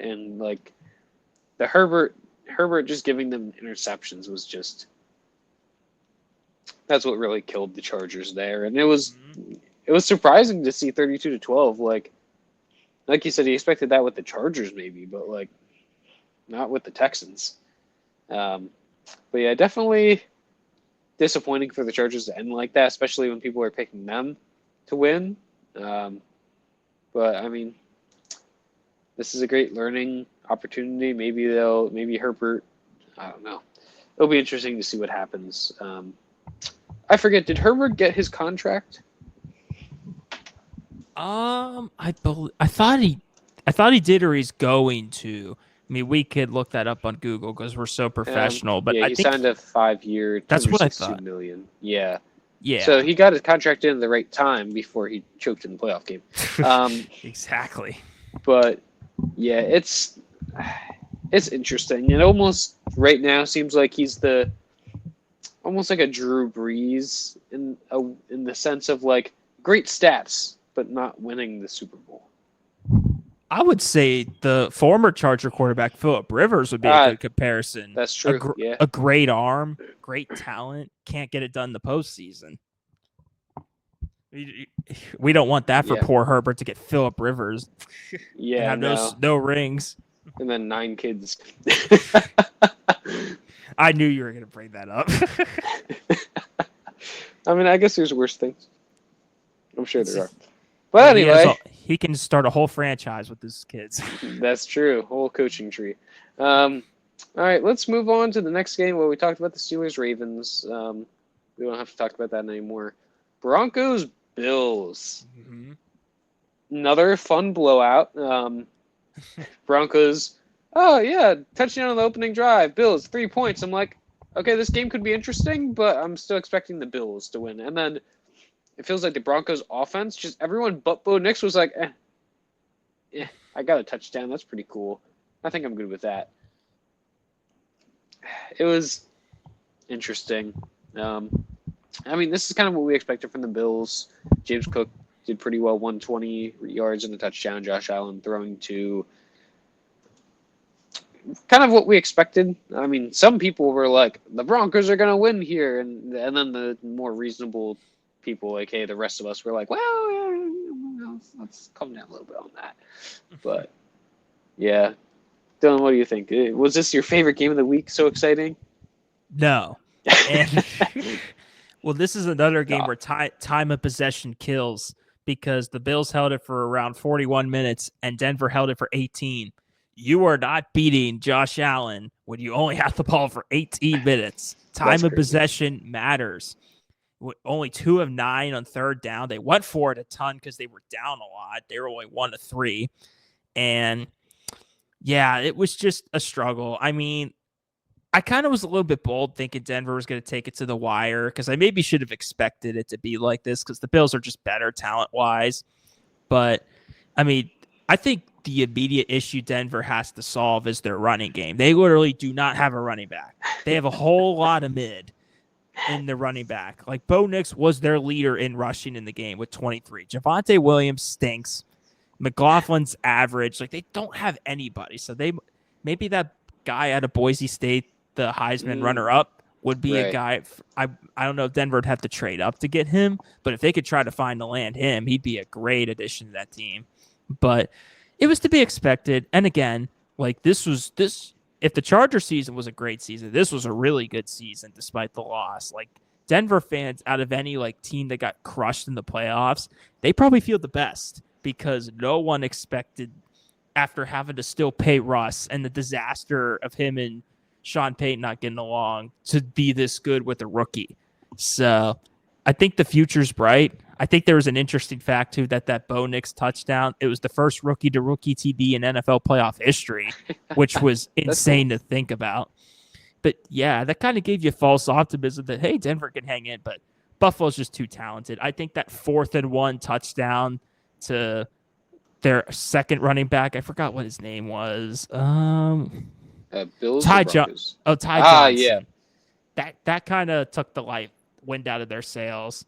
[SPEAKER 2] And, like, the Herbert just giving them interceptions was just, that's what really killed the Chargers there. And it was surprising to see 32-12. Like you said, he expected that with the Chargers maybe, but, like, not with the Texans. But yeah, definitely disappointing for the Chargers to end like that, especially when people are picking them to win. But I mean, this is a great learning opportunity. Maybe Herbert, I don't know. It'll be interesting to see what happens. I forget, did Herbert get his contract?
[SPEAKER 1] I thought he did, or he's going to. I mean, we could look that up on Google because we're so professional. But
[SPEAKER 2] yeah,
[SPEAKER 1] I
[SPEAKER 2] he
[SPEAKER 1] think
[SPEAKER 2] signed a 5-year,
[SPEAKER 1] that's what I thought.
[SPEAKER 2] $262 million. Yeah.
[SPEAKER 1] Yeah.
[SPEAKER 2] So he got his contract in at the right time before he choked in the playoff game.
[SPEAKER 1] Exactly.
[SPEAKER 2] But yeah, it's interesting. It almost right now seems like he's almost like a Drew Brees in the sense of, like, great stats but not winning the Super Bowl.
[SPEAKER 1] I would say the former Charger quarterback Phillip Rivers would be a good comparison.
[SPEAKER 2] That's true.
[SPEAKER 1] A great arm, great talent, can't get it done in the postseason. We don't want that for poor Herbert to get Phillip Rivers.
[SPEAKER 2] Yeah,
[SPEAKER 1] and have no rings.
[SPEAKER 2] And then 9 kids.
[SPEAKER 1] I knew you were going to bring that up.
[SPEAKER 2] I mean, I guess there's worse things. I'm sure there are. But anyway,
[SPEAKER 1] he can start a whole franchise with his kids.
[SPEAKER 2] That's true. Whole coaching tree. All right, let's move on to the next game where we talked about the Steelers-Ravens. We don't have to talk about that anymore. Broncos-Bills. Mm-hmm. Another fun blowout. Broncos, touchdown on the opening drive. Bills, 3 points. I'm like, okay, this game could be interesting, but I'm still expecting the Bills to win. And then it feels like the Broncos offense, just everyone but Bo Nix was like, I got a touchdown. That's pretty cool. I think I'm good with that. It was interesting. I mean, this is kind of what we expected from the Bills. James Cook did pretty well, 120 yards and a touchdown. Josh Allen throwing to kind of what we expected. I mean, some people were like, the Broncos are going to win here. And then the more reasonable people, like, hey, the rest of us were like, well, let's calm down a little bit on that. But, yeah. Dylan, what do you think? Was this your favorite game of the week? So exciting?
[SPEAKER 1] No. And well, this is another game where time of possession kills because the Bills held it for around 41 minutes and Denver held it for 18. You are not beating Josh Allen when you only have the ball for 18 minutes. Time of possession matters. Only 2 of 9 on third down. They went for it a ton because they were down a lot. They were only 1 of 3. And yeah, it was just a struggle. I mean, I kind of was a little bit bold thinking Denver was going to take it to the wire because I maybe should have expected it to be like this because the Bills are just better talent-wise. But, I mean, I think the immediate issue Denver has to solve is their running game. They literally do not have a running back. They have a whole lot of mid in the running back. Like, Bo Nix was their leader in rushing in the game with 23. Javonte Williams stinks. McLaughlin's average. Like, they don't have anybody. So maybe that guy out of Boise State, the Heisman runner-up, would be a guy. I don't know if Denver would have to trade up to get him, but if they could try to find to land him, he'd be a great addition to that team. But it was to be expected. And again, like if the Charger season was a great season, this was a really good season despite the loss. Like, Denver fans, out of any like team that got crushed in the playoffs, they probably feel the best because no one expected, after having to still pay Russ and the disaster of him and Sean Payton not getting along, to be this good with a rookie. So I think the future's bright. I think there was an interesting fact, too, that Bo Nix touchdown, it was the first rookie-to-rookie TD in NFL playoff history, which was insane to think about. But, yeah, that kind of gave you false optimism that, hey, Denver can hang in, but Buffalo's just too talented. I think that 4th-and-1 touchdown to their second running back, I forgot what his name was.
[SPEAKER 2] Bills
[SPEAKER 1] Ty
[SPEAKER 2] Johnson.
[SPEAKER 1] Johnson.
[SPEAKER 2] Yeah.
[SPEAKER 1] That kind of took the wind out of their sails.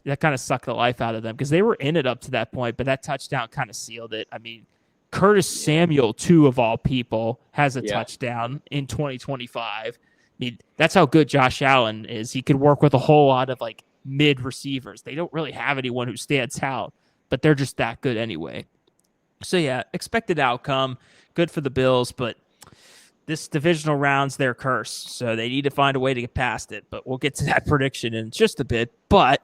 [SPEAKER 1] That kind of sucked the life out of them because they were in it up to that point, but that touchdown kind of sealed it. I mean, Curtis Samuel, too, of all people, has a touchdown in 2025. I mean, that's how good Josh Allen is. He could work with a whole lot of like mid receivers. They don't really have anyone who stands out, but they're just that good anyway. So yeah, expected outcome, good for the Bills, but this divisional round's their curse, so they need to find a way to get past it. But we'll get to that prediction in just a bit. But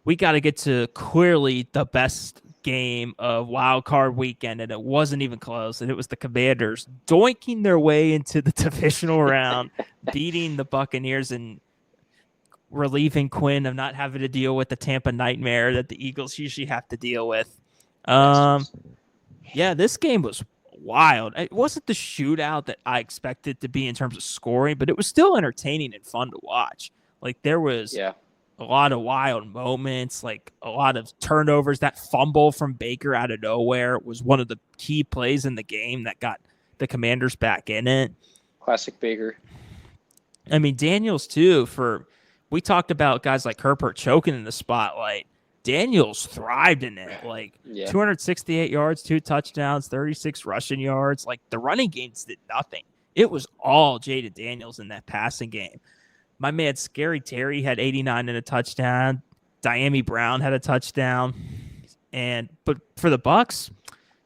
[SPEAKER 1] we got to get to clearly the best game of Wild Card Weekend, and it wasn't even close. And it was the Commanders doinking their way into the divisional round, beating the Buccaneers and relieving Quinn of not having to deal with the Tampa nightmare that the Eagles usually have to deal with. Yeah, this game was wild. It wasn't the shootout that I expected to be in terms of scoring, but it was still entertaining and fun to watch. Like, there was a lot of wild moments, like a lot of turnovers. That fumble from Baker out of nowhere was one of the key plays in the game that got the Commanders back in it.
[SPEAKER 2] Classic Baker.
[SPEAKER 1] I mean, Daniels, too, we talked about guys like Herbert choking in the spotlight. Daniels thrived in it, 268 yards, 2 touchdowns, 36 rushing yards. Like, the running games did nothing. It was all Jaden Daniels in that passing game. My man Scary Terry had 89 and a touchdown. Diami Brown had a touchdown. But for the Bucs,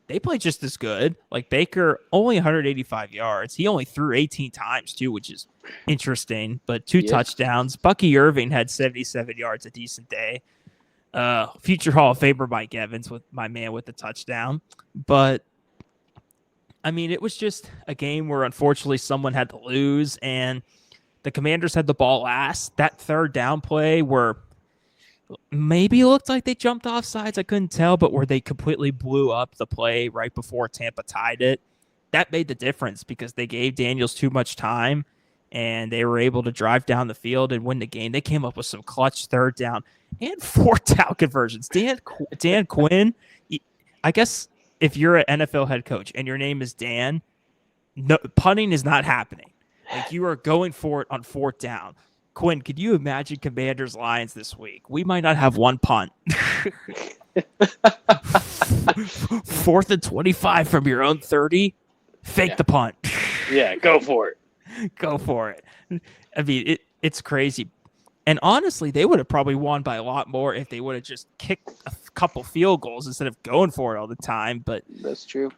[SPEAKER 1] they played just as good. Like, Baker, only 185 yards. He only threw 18 times, too, which is interesting. But 2 touchdowns. Bucky Irving had 77 yards, a decent day. Future Hall of Famer Mike Evans, with my man, with the touchdown. But I mean, it was just a game where unfortunately someone had to lose, and the Commanders had the ball last. That third down play where maybe looked like they jumped off sides, I couldn't tell, but where they completely blew up the play right before Tampa tied it, that made the difference because they gave Daniels too much time and they were able to drive down the field and win the game. They came up with some clutch third down and 4th down conversions. Dan Quinn, I guess if you're an NFL head coach and your name is Dan, no, punting is not happening. Like, you are going for it on 4th down. Quinn, could you imagine Commanders Lions this week? We might not have one punt. 4th and 25 from your own 30. Fake the punt.
[SPEAKER 2] Yeah, go for it.
[SPEAKER 1] Go for it. I mean, it's crazy. And honestly, they would have probably won by a lot more if they would have just kicked a couple field goals instead of going for it all the time. But
[SPEAKER 2] That's true.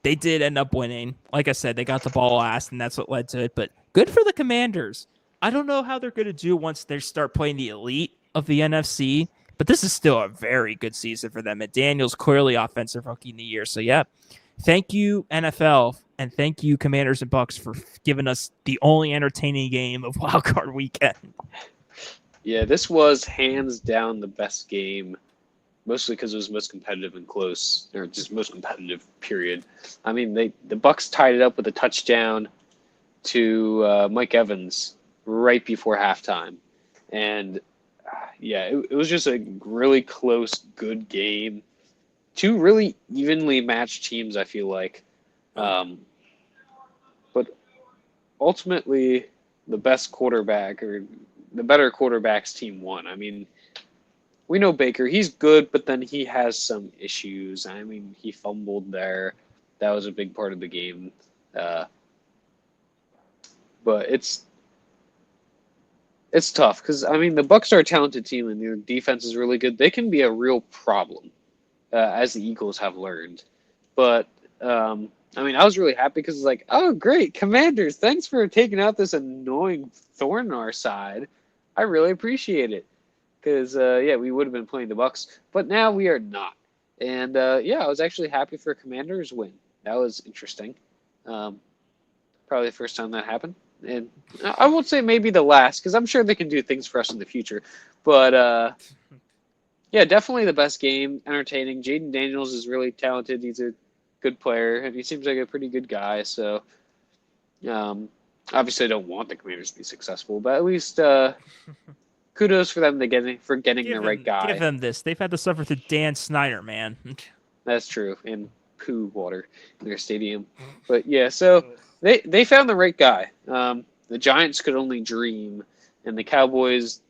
[SPEAKER 1] they did end up winning. Like I said, they got the ball last, and that's what led to it. But good for the Commanders. I don't know how they're going to do once they start playing the elite of the NFC, but this is still a very good season for them. And Daniel's clearly offensive rookie of the year. So, yeah, thank you, NFL, and thank you, Commanders and Bucks, for giving us the only entertaining game of Wild Card Weekend.
[SPEAKER 2] Yeah, this was hands down the best game, mostly because it was most competitive and close, or just most competitive, period. I mean, the Bucks tied it up with a touchdown to Mike Evans right before halftime. And, yeah, it was just a really close, good game. Two really evenly matched teams, I feel like. But ultimately, the best quarterback or the better quarterback's team won. I mean, we know Baker, he's good, but then he has some issues. I mean, he fumbled there. That was a big part of the game. But it's tough because, I mean, the Bucs are a talented team and their defense is really good. They can be a real problem, as the Eagles have learned. But, I mean, I was really happy because it's like, oh, great, Commanders, thanks for taking out this annoying thorn in our side. I really appreciate it because, yeah, we would have been playing the Bucs, but now we are not. And, yeah, I was actually happy for a Commanders win. That was interesting. Probably the first time that happened. And I won't say maybe the last because I'm sure they can do things for us in the future. But, yeah, definitely the best game, entertaining. Jaden Daniels is really talented. He's a good player, and he seems like a pretty good guy. So, obviously, I don't want the Commanders to be successful, but at least kudos for them for getting the right guy.
[SPEAKER 1] Give them this. They've had to suffer through Dan Snyder, man.
[SPEAKER 2] That's true, and poo water in their stadium. But yeah, so they found the right guy. The Giants could only dream, and the Cowboys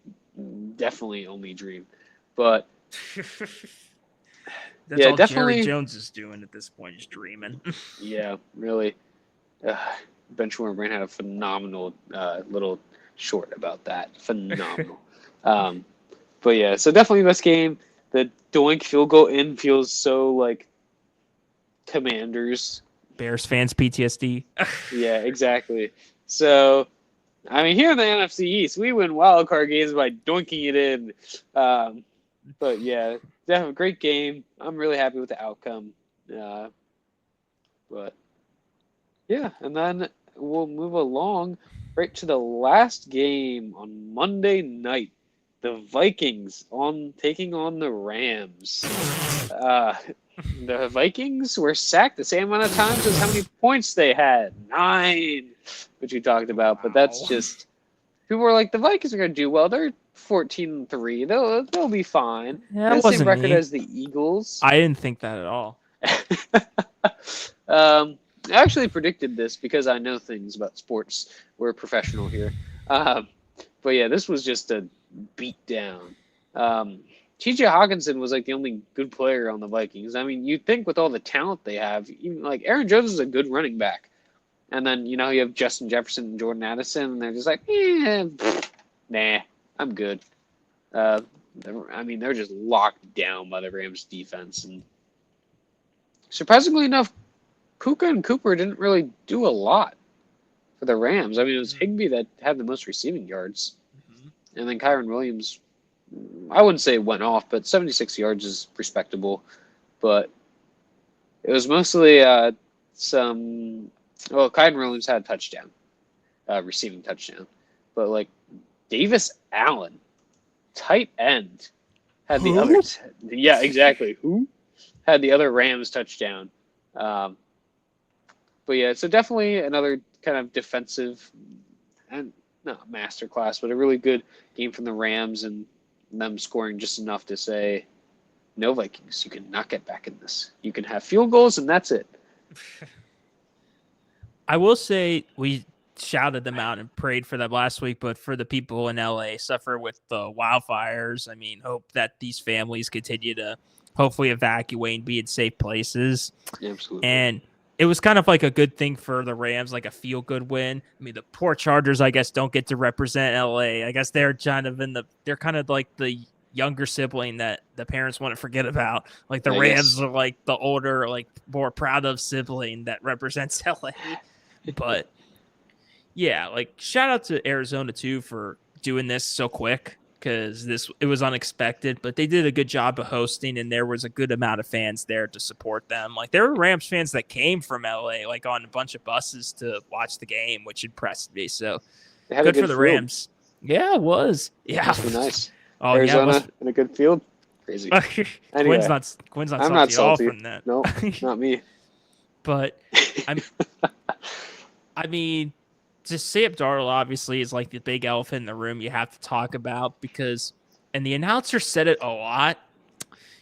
[SPEAKER 2] definitely only dream. But
[SPEAKER 1] That's
[SPEAKER 2] yeah,
[SPEAKER 1] all
[SPEAKER 2] definitely.
[SPEAKER 1] Jerry Jones is doing at this point, is dreaming.
[SPEAKER 2] Yeah, really. Ben Schwartzman had a phenomenal little short about that. Phenomenal. But yeah, so definitely best game. The doink field goal in feels so like Commanders.
[SPEAKER 1] Bears fans PTSD.
[SPEAKER 2] Yeah, exactly. So, I mean, here in the NFC East, we win wild card games by doinking it in. But yeah, definitely a great game. I'm really happy with the outcome. But yeah, and then we'll move along right to the last game on Monday night. The Vikings taking on the Rams. The Vikings were sacked the same amount of times as how many points they had. 9, which we talked about. But that's just people were like, the Vikings are going to do well. They're 14-3. They'll be fine.
[SPEAKER 1] Yeah, that
[SPEAKER 2] the same
[SPEAKER 1] wasn't
[SPEAKER 2] record
[SPEAKER 1] me.
[SPEAKER 2] as the Eagles.
[SPEAKER 1] I didn't think that at all.
[SPEAKER 2] I actually predicted this because I know things about sports. We're a professional here. But yeah, this was just a beat down. TJ Hawkinson was like the only good player on the Vikings. I mean, you'd think with all the talent they have, even like Aaron Jones is a good running back. And then, you have Justin Jefferson and Jordan Addison, and they're just like, nah, I'm good. I mean, they're just locked down by the Rams defense. And surprisingly enough, Puka and Cooper didn't really do a lot for the Rams. I mean, it was Higbee that had the most receiving yards. Mm-hmm. And then Kyron Williams, I wouldn't say went off, but 76 yards is respectable. But it was mostly Kyron Williams had a touchdown, receiving touchdown. But, like, Davis Allen, tight end, had the other. Yeah, exactly. Who? Had the other Rams touchdown. But yeah, so definitely another kind of defensive and not masterclass, but a really good game from the Rams and them scoring just enough to say, no, Vikings, you cannot get back in this. You can have field goals and that's it.
[SPEAKER 1] I will say we shouted them out and prayed for them last week, but for the people in LA suffer with the wildfires, I mean, hope that these families continue to hopefully evacuate and be in safe places.
[SPEAKER 2] Yeah, absolutely.
[SPEAKER 1] And it was kind of like a good thing for the Rams, like a feel-good win. I mean, the poor Chargers, I guess, don't get to represent LA. I guess they're kind of like the younger sibling that the parents want to forget about. Like the Rams are like the older, like more proud of sibling that represents LA. But yeah, like shout out to Arizona too for doing this so quick, because it was unexpected, but they did a good job of hosting, and there was a good amount of fans there to support them. Like there were Rams fans that came from LA, like on a bunch of buses to watch the game, which impressed me. So good for the Rams. Yeah, it was. Yeah,
[SPEAKER 2] must be nice.
[SPEAKER 1] Oh,
[SPEAKER 2] Arizona in a good field. Crazy. Anyway,
[SPEAKER 1] Quinn's not
[SPEAKER 2] I'm not
[SPEAKER 1] salty at all
[SPEAKER 2] salty
[SPEAKER 1] from that.
[SPEAKER 2] No, not me.
[SPEAKER 1] But I mean, just Sam Darnold obviously is like the big elephant in the room you have to talk about, because, and the announcer said it a lot,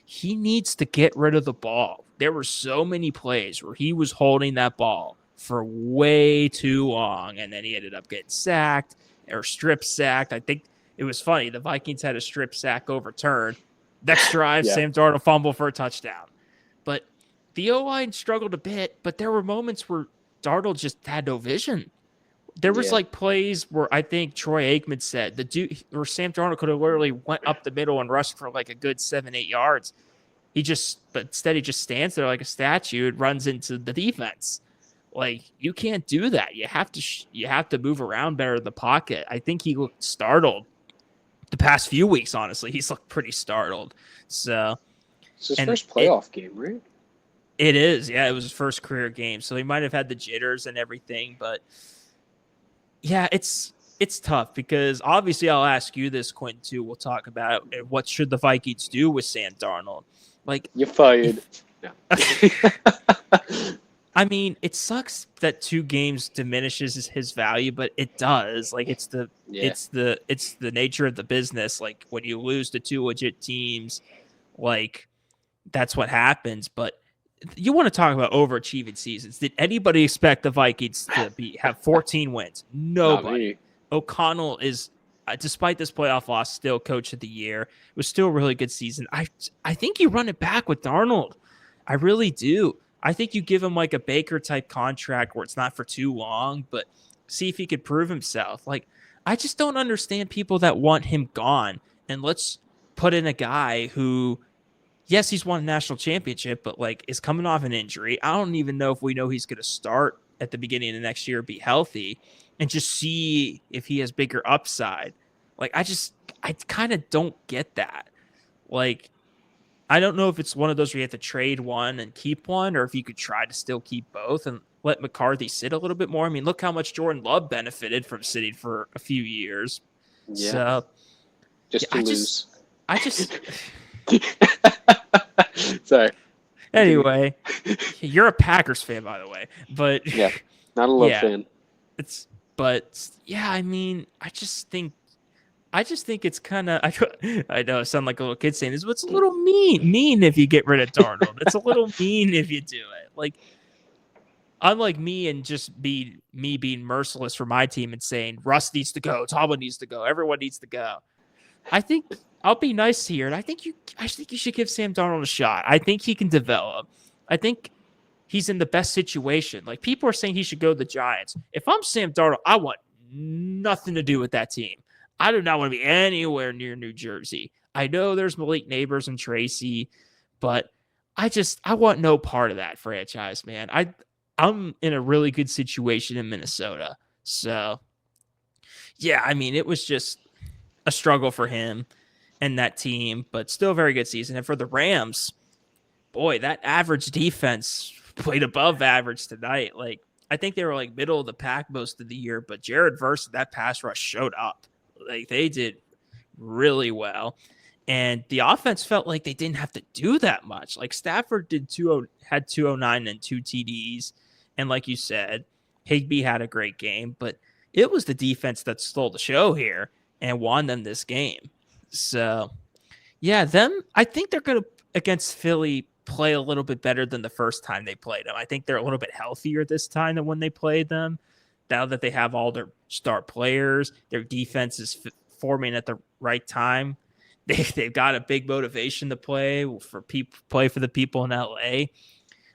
[SPEAKER 1] he needs to get rid of the ball. There were so many plays where he was holding that ball for way too long, and then he ended up getting sacked or strip sacked. I think it was funny. The Vikings had a strip sack overturned. Next drive, Sam Darnold fumble for a touchdown. But the O-line struggled a bit, but there were moments where Darnold just had no vision. There was like plays where I think Troy Aikman said where Sam Darnold could have literally went up the middle and rushed for like a good 7-8 yards. But instead he just stands there like a statue and runs into the defense. Like, you can't do that. You have to move around better in the pocket. I think he looked startled the past few weeks. Honestly, he's looked pretty startled. So
[SPEAKER 2] it's his first playoff game, right?
[SPEAKER 1] It is. Yeah, it was his first career game, so he might have had the jitters and everything, but. Yeah, it's tough, because obviously I'll ask you this, Quinn, too. We'll talk about what should the Vikings do with Sam Darnold. Like,
[SPEAKER 2] you're fired.
[SPEAKER 1] I mean, it sucks that 2 games diminishes his value, but it does. Like, it's the nature of the business. Like, when you lose to 2 legit teams, like, that's what happens. But you want to talk about overachieving seasons. Did anybody expect the Vikings to have 14 wins? Nobody. O'Connell is, despite this playoff loss, still coach of the year. It was still a really good season. I think you run it back with Darnold. I really do. I think you give him like a Baker-type contract where it's not for too long, but see if he could prove himself. Like, I just don't understand people that want him gone. And let's put in a guy who, yes, he's won a national championship, but like is coming off an injury. I don't even know if we know he's going to start at the beginning of the next year, be healthy, and just see if he has bigger upside. Like, I kind of don't get that. Like, I don't know if it's one of those where you have to trade one and keep one, or if you could try to still keep both and let McCarthy sit a little bit more. I mean, look how much Jordan Love benefited from sitting for a few years. Yeah. So,
[SPEAKER 2] just to lose.
[SPEAKER 1] I just
[SPEAKER 2] Sorry.
[SPEAKER 1] Anyway, you're a Packers fan, by the way, but
[SPEAKER 2] yeah, not a Love fan.
[SPEAKER 1] I mean, I just think it's kind of, I know I sound like a little kid saying this, but it's a little mean if you get rid of Darnold. It's a little mean if you do it. Like, unlike me and just me being merciless for my team and saying Russ needs to go, Tomlin needs to go, everyone needs to go. I think I'll be nice here, and I think you should give Sam Darnold a shot. I think he can develop. I think he's in the best situation. Like, people are saying he should go to the Giants. If I'm Sam Darnold, I want nothing to do with that team. I do not want to be anywhere near New Jersey. I know there's Malik Neighbors and Tracy, but I want no part of that franchise, man. I'm in a really good situation in Minnesota. So, yeah, I mean, it was just a struggle for him and that team, but still a very good season. And for the Rams, boy, that average defense played above average tonight. Like, I think they were like middle of the pack most of the year, but Jared Verse, that pass rush showed up. Like, they did really well. And the offense felt like they didn't have to do that much. Like, Stafford had 209 and 2 TDs. And like you said, Higbee had a great game, but it was the defense that stole the show here and won them this game. So, yeah, I think they're going to, against Philly, play a little bit better than the first time they played them. I think they're a little bit healthier this time than when they played them. Now that they have all their star players, their defense is forming at the right time. They've got a big motivation to play for the people in LA.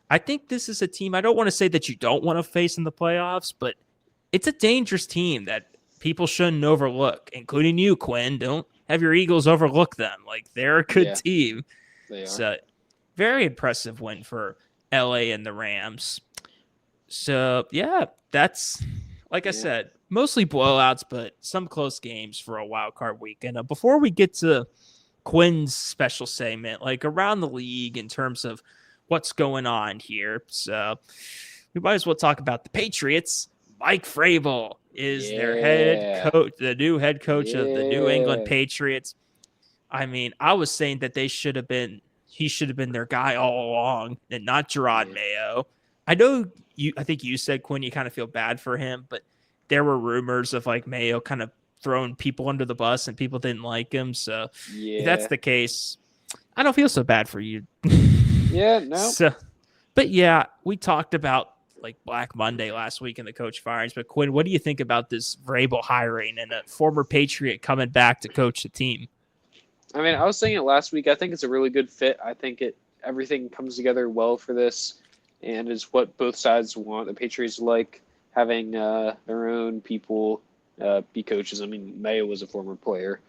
[SPEAKER 1] I think this is a team, I don't want to say that you don't want to face in the playoffs, but it's a dangerous team that people shouldn't overlook, including you, Quinn. Don't have your Eagles overlook them. Like, they're a good
[SPEAKER 2] Yeah,
[SPEAKER 1] team.
[SPEAKER 2] they are.
[SPEAKER 1] So, very impressive win for LA and the Rams. So, yeah, that's, like I said, mostly blowouts, but some close games for a wild card weekend. Before we get to Quinn's special segment, like around the league in terms of what's going on here. So, we might as well talk about the Patriots. Mike Vrabel is their head
[SPEAKER 2] Yeah.
[SPEAKER 1] coach, the new head coach of the New England
[SPEAKER 2] Yeah.
[SPEAKER 1] Patriots. I mean, I was saying that he should have been their guy all along and not Gerard Mayo. I know I think you said, Quinn, you kind of feel bad for him, but there were rumors of like Mayo kind of throwing people under the bus and people didn't like him. So if that's the case, I don't feel so bad for you.
[SPEAKER 2] Yeah, no.
[SPEAKER 1] So, but yeah, we talked about like Black Monday last week in the coach firings. But Quinn, what do you think about this Vrabel hiring and a former Patriot coming back to coach the team?
[SPEAKER 2] I mean, I was saying it last week. I think it's a really good fit. I think everything comes together well for this, and is what both sides want. The Patriots like having their own people be coaches. I mean, Mayo was a former player,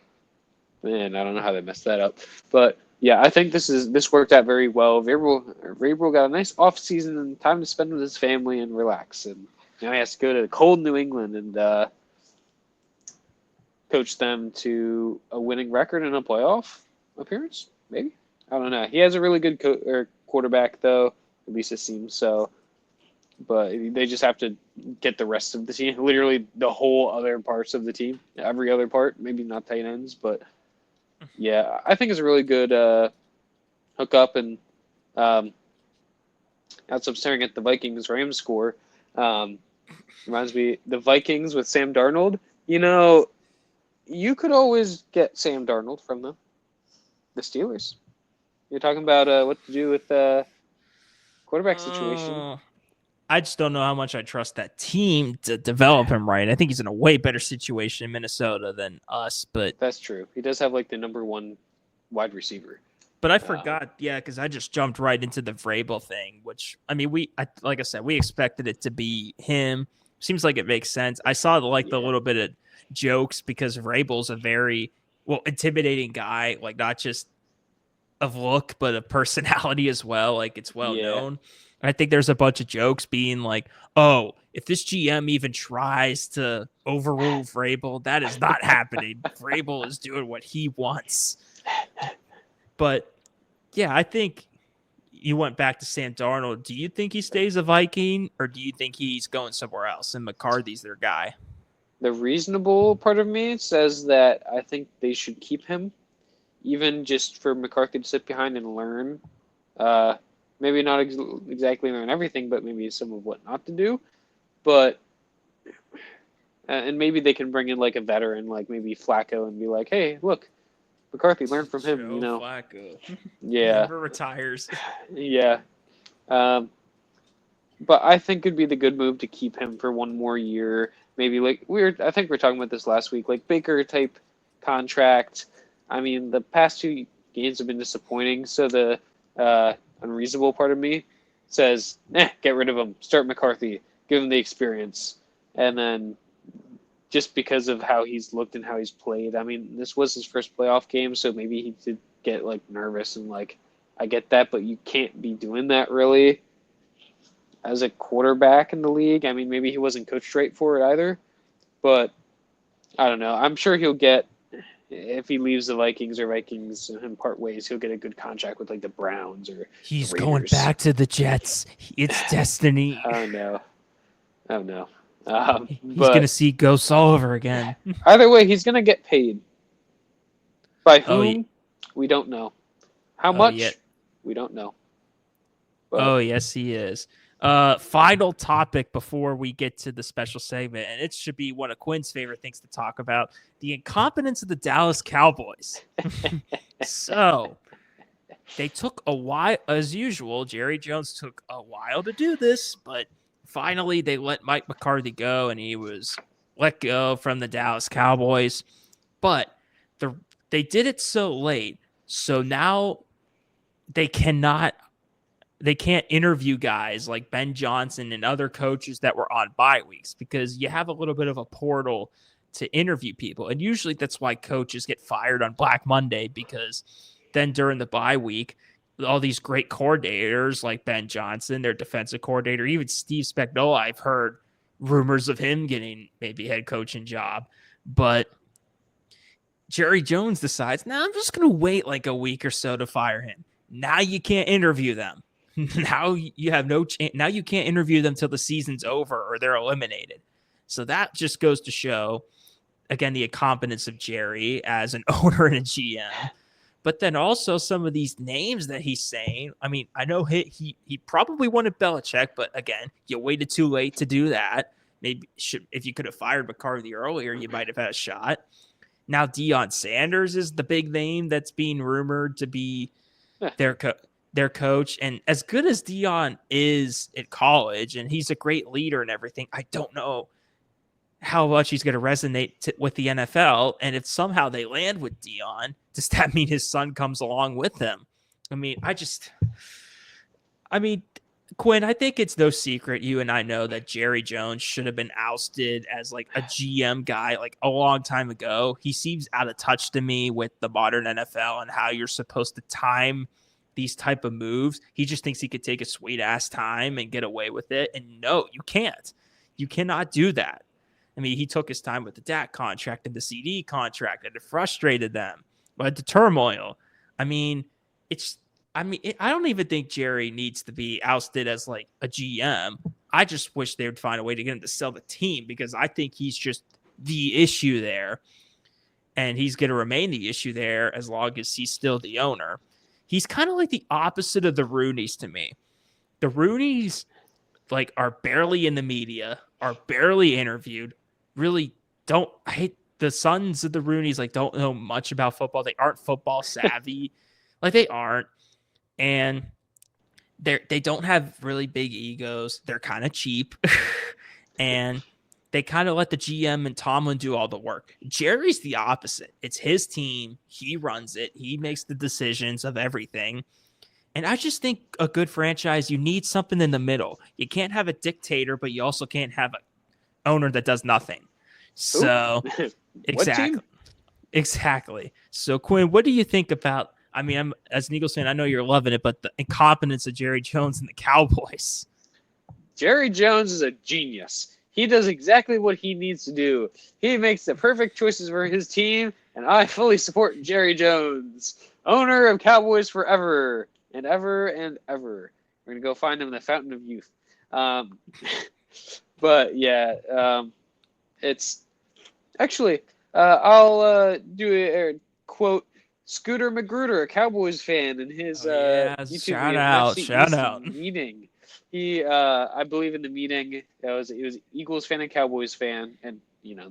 [SPEAKER 2] and I don't know how they messed that up, but yeah, I think this worked out very well. Vrabel got a nice off season and time to spend with his family and relax, and now he has to go to cold New England and coach them to a winning record in a playoff appearance. Maybe, I don't know. He has a really good quarterback, though. At least it seems so. But they just have to get the rest of the team, literally the whole other parts of the team, every other part. Maybe not tight ends, but yeah, I think it's a really good hookup. And as I'm staring at the Vikings-Rams score, reminds me the Vikings with Sam Darnold. You know, you could always get Sam Darnold from the Steelers. You're talking about what to do with quarterback situation.
[SPEAKER 1] I just don't know how much I trust that team to develop him right. I think he's in a way better situation in Minnesota than us, but
[SPEAKER 2] that's true. He does have like the number one wide receiver.
[SPEAKER 1] But I forgot, because I just jumped right into the Vrabel thing, which, I mean, like I said, we expected it to be him. Seems like it makes sense. I saw the little bit of jokes because Vrabel's a very, intimidating guy, like not just of look, but of personality as well. Like it's well known. I think there's a bunch of jokes being like, oh, if this GM even tries to overrule Vrabel, that is not happening. Vrabel is doing what he wants. But yeah, I think you went back to Sam Darnold. Do you think he stays a Viking, or do you think he's going somewhere else and McCarthy's their guy?
[SPEAKER 2] The reasonable part of me says that I think they should keep him, even just for McCarthy to sit behind and learn. Maybe not exactly learn everything, but maybe some of what not to do. But and maybe they can bring in like a veteran, like maybe Flacco, and be like, "Hey, look, McCarthy, learn from him." You know,
[SPEAKER 1] Flacco.
[SPEAKER 2] Yeah,
[SPEAKER 1] never retires.
[SPEAKER 2] Yeah, but I think it'd be the good move to keep him for one more year. Maybe like I think we were talking about this last week, like Baker type contract. I mean, the past 2 games have been disappointing, so the unreasonable part of me says, get rid of him. Start McCarthy. Give him the experience. And then just because of how he's looked and how he's played, I mean, this was his first playoff game, so maybe he did get like nervous and like, I get that, but you can't be doing that really as a quarterback in the league. I mean, maybe he wasn't coached right for it either, but I don't know. I'm sure he'll get, if he leaves the Vikings and part ways, he'll get a good contract with like the Browns or
[SPEAKER 1] he's
[SPEAKER 2] the
[SPEAKER 1] going back to the Jets. It's destiny.
[SPEAKER 2] Oh no.
[SPEAKER 1] He's gonna see ghosts all over again.
[SPEAKER 2] Either way, he's gonna get paid. By whom? We don't know. How much? We don't know.
[SPEAKER 1] But yes, he is. Final topic before we get to the special segment, and it should be one of Quinn's favorite things to talk about: the incompetence of the Dallas Cowboys. So they took a while, as usual. Jerry Jones took a while to do this, but finally they let Mike McCarthy go, and he was let go from the Dallas Cowboys. But they did it so late, so now they cannot they can't interview guys like Ben Johnson and other coaches that were on bye weeks because you have a little bit of a portal to interview people. And usually that's why coaches get fired on Black Monday, because then during the bye week, all these great coordinators like Ben Johnson, their defensive coordinator, even Steve Spagnuolo, I've heard rumors of him getting maybe head coaching job. But Jerry Jones decides, I'm just going to wait like a week or so to fire him. Now you can't interview them. Now you have no chance. Now you can't interview them till the season's over or they're eliminated. So that just goes to show, again, the incompetence of Jerry as an owner and a GM. But then also some of these names that he's saying. I mean, I know he probably wanted Belichick, but again, you waited too late to do that. Maybe if you could have fired McCarthy earlier, you might have had a shot. Now Deion Sanders is the big name that's being rumored to be their coach. And as good as Deion is at college, and he's a great leader and everything, I don't know how much he's going to resonate with the NFL. And if somehow they land with Deion, does that mean his son comes along with him? I mean, Quinn, I think it's no secret. You and I know that Jerry Jones should have been ousted as like a GM guy like a long time ago. He seems out of touch to me with the modern NFL and how you're supposed to time these type of moves. He just thinks he could take a sweet ass time and get away with it. And no, you can't. You cannot do that. I mean, he took his time with the Dak contract and the CD contract, and it frustrated them. But the turmoil. I don't even think Jerry needs to be ousted as like a GM. I just wish they would find a way to get him to sell the team, because I think he's just the issue there. And he's going to remain the issue there as long as he's still the owner. He's kind of like the opposite of the Rooneys to me. The Rooneys like are barely in the media, are barely interviewed, really don't. I hate the sons of the Rooneys, like don't know much about football. They aren't football savvy. Like they aren't. And they don't have really big egos. They're kind of cheap. And they kind of let the GM and Tomlin do all the work. Jerry's the opposite. It's his team. He runs it. He makes the decisions of everything. And I just think a good franchise, you need something in the middle. You can't have a dictator, but you also can't have an owner that does nothing. So exactly. So Quinn, what do you think about, I'm as an Eagles fan, I know you're loving it, but the incompetence of Jerry Jones and the Cowboys?
[SPEAKER 2] Jerry Jones is a genius. He does exactly what he needs to do. He makes the perfect choices for his team, and I fully support Jerry Jones, owner of Cowboys forever and ever and ever. We're going to go find him in the Fountain of Youth. But, yeah, it's actually, I'll do a quote, Scooter Magruder, a Cowboys fan, in his YouTube
[SPEAKER 1] shout out
[SPEAKER 2] meeting. He, I believe in the meeting, he was Eagles fan and Cowboys fan, and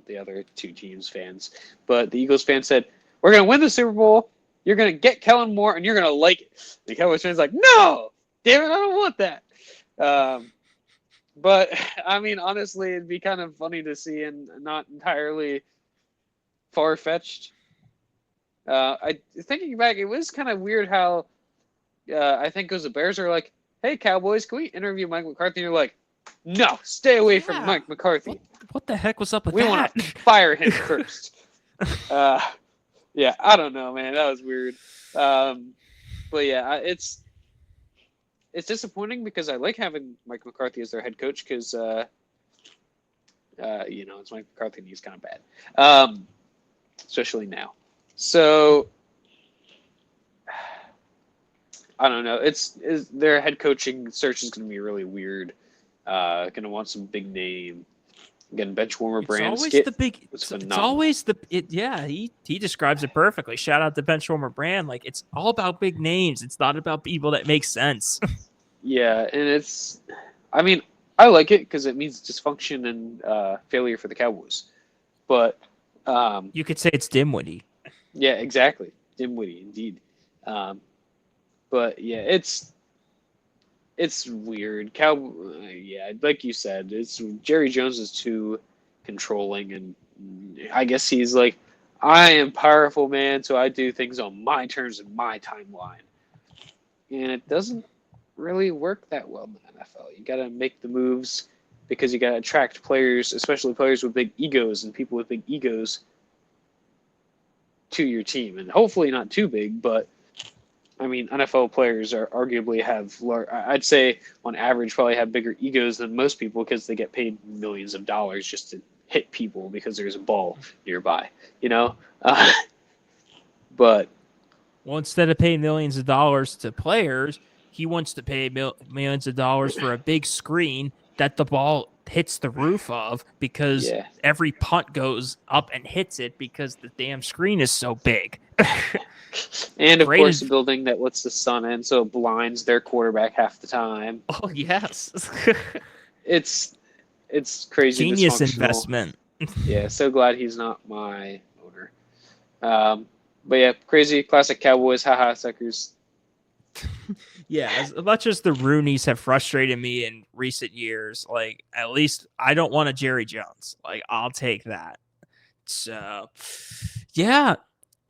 [SPEAKER 2] the other two teams fans. But the Eagles fan said, "We're gonna win the Super Bowl. You're gonna get Kellen Moore, and you're gonna like it." The Cowboys fans like, "No, damn it, I don't want that." But honestly, it'd be kind of funny to see, and not entirely far-fetched. Thinking back, it was kind of weird how I think it was the Bears are like, "Hey, Cowboys, can we interview Mike McCarthy?" And you're like, "No, stay away from Mike McCarthy.
[SPEAKER 1] What the heck was up with
[SPEAKER 2] that? We want to fire him first." Yeah, I don't know, man. That was weird. But yeah, it's disappointing because I like having Mike McCarthy as their head coach because, it's Mike McCarthy and he's kind of bad, especially now. So I don't know. It's their head coaching search is going to be really weird. Going to want some big name. Again, bench warmer brand. He describes it perfectly. Shout out to bench warmer brand. Like it's all about big names. It's not about people that make sense. Yeah, and I like it because it means dysfunction and failure for the Cowboys. But
[SPEAKER 1] you could say it's dimwitty.
[SPEAKER 2] Yeah, exactly. Dimwitty, indeed. But yeah, it's weird. Like you said, Jerry Jones is too controlling, and I guess he's like, I am powerful, man, so I do things on my terms and my timeline. And it doesn't really work that well in the NFL. You got to make the moves because you got to attract players, especially players with big egos and people with big egos to your team. And hopefully not too big, but I mean, NFL players are arguably I'd say on average, probably have bigger egos than most people because they get paid millions of dollars just to hit people because there's a ball nearby, you know? But
[SPEAKER 1] Well, instead of paying millions of dollars to players, he wants to pay millions of dollars for a big screen that the ball hits the roof of because
[SPEAKER 2] yeah.
[SPEAKER 1] every punt goes up and hits it because the damn screen is so big.
[SPEAKER 2] And of
[SPEAKER 1] Great
[SPEAKER 2] course, a
[SPEAKER 1] inv-
[SPEAKER 2] building that lets the sun in, so it blinds their quarterback half the time.
[SPEAKER 1] Oh, yes.
[SPEAKER 2] It's crazy
[SPEAKER 1] Genius
[SPEAKER 2] dysfunctional.
[SPEAKER 1] investment.
[SPEAKER 2] Yeah, so glad he's not my owner. But yeah, crazy classic Cowboys, haha, suckers.
[SPEAKER 1] Yeah, as much as the Rooneys have frustrated me in recent years, like at least I don't want a Jerry Jones. Like I'll take that. So, yeah,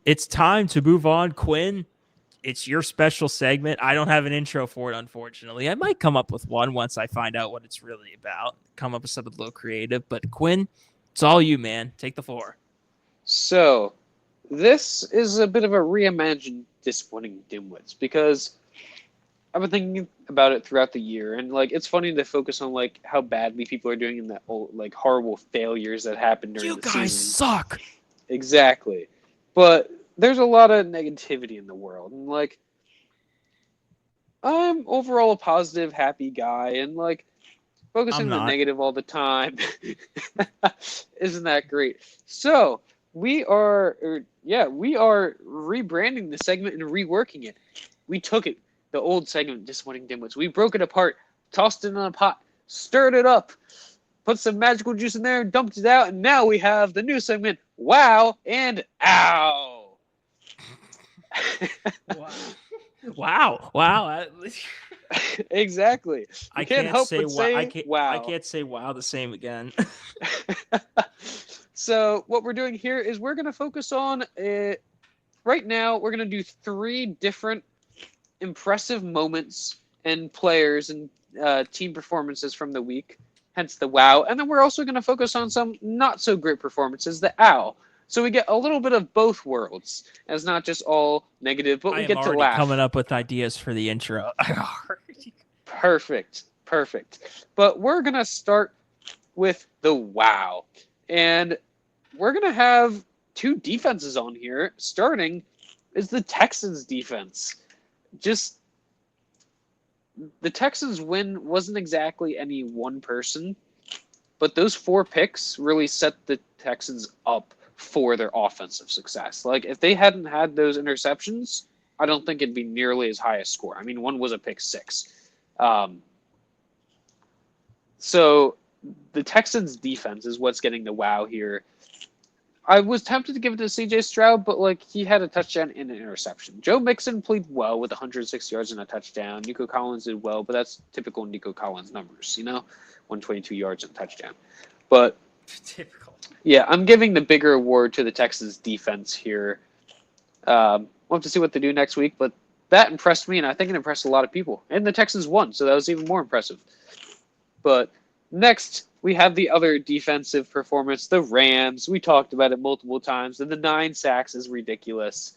[SPEAKER 1] it's time to move on, Quinn. It's your special segment. I don't have an intro for it, unfortunately. I might come up with one once I find out what it's really about. Come up with something a little creative. But Quinn, it's all you, man. Take the floor.
[SPEAKER 2] So, this is a bit of a reimagined Disappointing Dimwits because I've been thinking about it throughout the year, and like it's funny to focus on like how badly people are doing in that like horrible failures that happened during
[SPEAKER 1] You
[SPEAKER 2] the
[SPEAKER 1] guys
[SPEAKER 2] season.
[SPEAKER 1] suck.
[SPEAKER 2] Exactly, but there's a lot of negativity in the world, and like I'm overall a positive, happy guy, and like focusing
[SPEAKER 1] I'm
[SPEAKER 2] on the
[SPEAKER 1] not.
[SPEAKER 2] negative all the time isn't that great. So we are rebranding the segment and reworking it. We took it, the old segment, Disappointing Dimwits. We broke it apart, tossed it in a pot, stirred it up, put some magical juice in there, dumped it out, and now we have the new segment, Wow and Ow.
[SPEAKER 1] Wow.
[SPEAKER 2] Exactly. You can't help but say
[SPEAKER 1] I
[SPEAKER 2] wow.
[SPEAKER 1] can't say wow the same again.
[SPEAKER 2] So what we're doing here is we're going to focus on right now. We're going to do 3 different impressive moments and players and team performances from the week, hence the wow. And then we're also going to focus on some not so great performances, the ow. So we get a little bit of both worlds, as not just all negative, but
[SPEAKER 1] I
[SPEAKER 2] we
[SPEAKER 1] am
[SPEAKER 2] get to
[SPEAKER 1] already
[SPEAKER 2] laugh.
[SPEAKER 1] coming up with ideas for the intro.
[SPEAKER 2] Perfect. But we're going to start with the wow. And we're going to have 2 defenses on here. Starting is the Texans defense. Just the Texans win wasn't exactly any one person, but those 4 picks really set the Texans up for their offensive success. Like if they hadn't had those interceptions, I don't think it'd be nearly as high a score. I mean, one was a pick 6. So the Texans defense is what's getting the wow here. I was tempted to give it to C.J. Stroud, but like he had a touchdown and an interception. Joe Mixon played well with 106 yards and a touchdown. Nico Collins did well, but that's typical Nico Collins numbers, 122 yards and a touchdown. But
[SPEAKER 1] Typical.
[SPEAKER 2] yeah, I'm giving the bigger award to the Texans defense here. We'll have to see what they do next week, but that impressed me, and I think it impressed a lot of people. And the Texans won, so that was even more impressive. But next, we have the other defensive performance, the Rams. We talked about it multiple times, and the 9 sacks is ridiculous.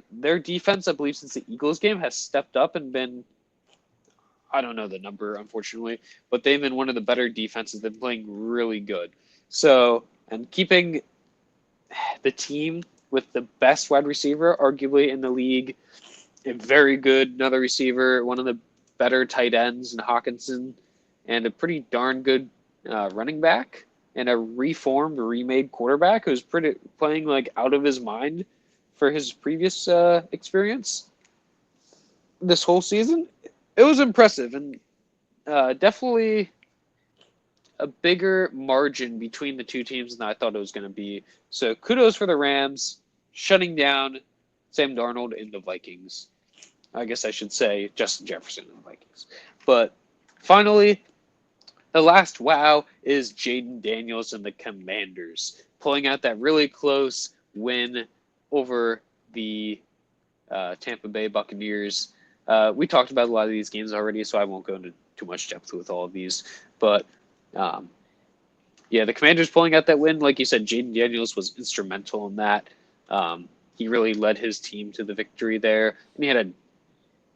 [SPEAKER 2] Their defense, I believe, since the Eagles game has stepped up and been, I don't know the number, unfortunately, but they've been one of the better defenses. They've been playing really good. So, and keeping the team with the best wide receiver, arguably in the league, a very good another receiver, one of the better tight ends in Hawkinson, and a pretty darn good running back, and a remade quarterback who's playing like out of his mind for his previous experience this whole season. It was impressive, and definitely a bigger margin between the 2 teams than I thought it was going to be. So kudos for the Rams shutting down Sam Darnold and the Vikings. I guess I should say Justin Jefferson and the Vikings. But finally, the last wow is Jaden Daniels and the Commanders pulling out that really close win over the Tampa Bay Buccaneers. We talked about a lot of these games already, so I won't go into too much depth with all of these. But the Commanders pulling out that win, like you said, Jaden Daniels was instrumental in that. He really led his team to the victory there, and he had a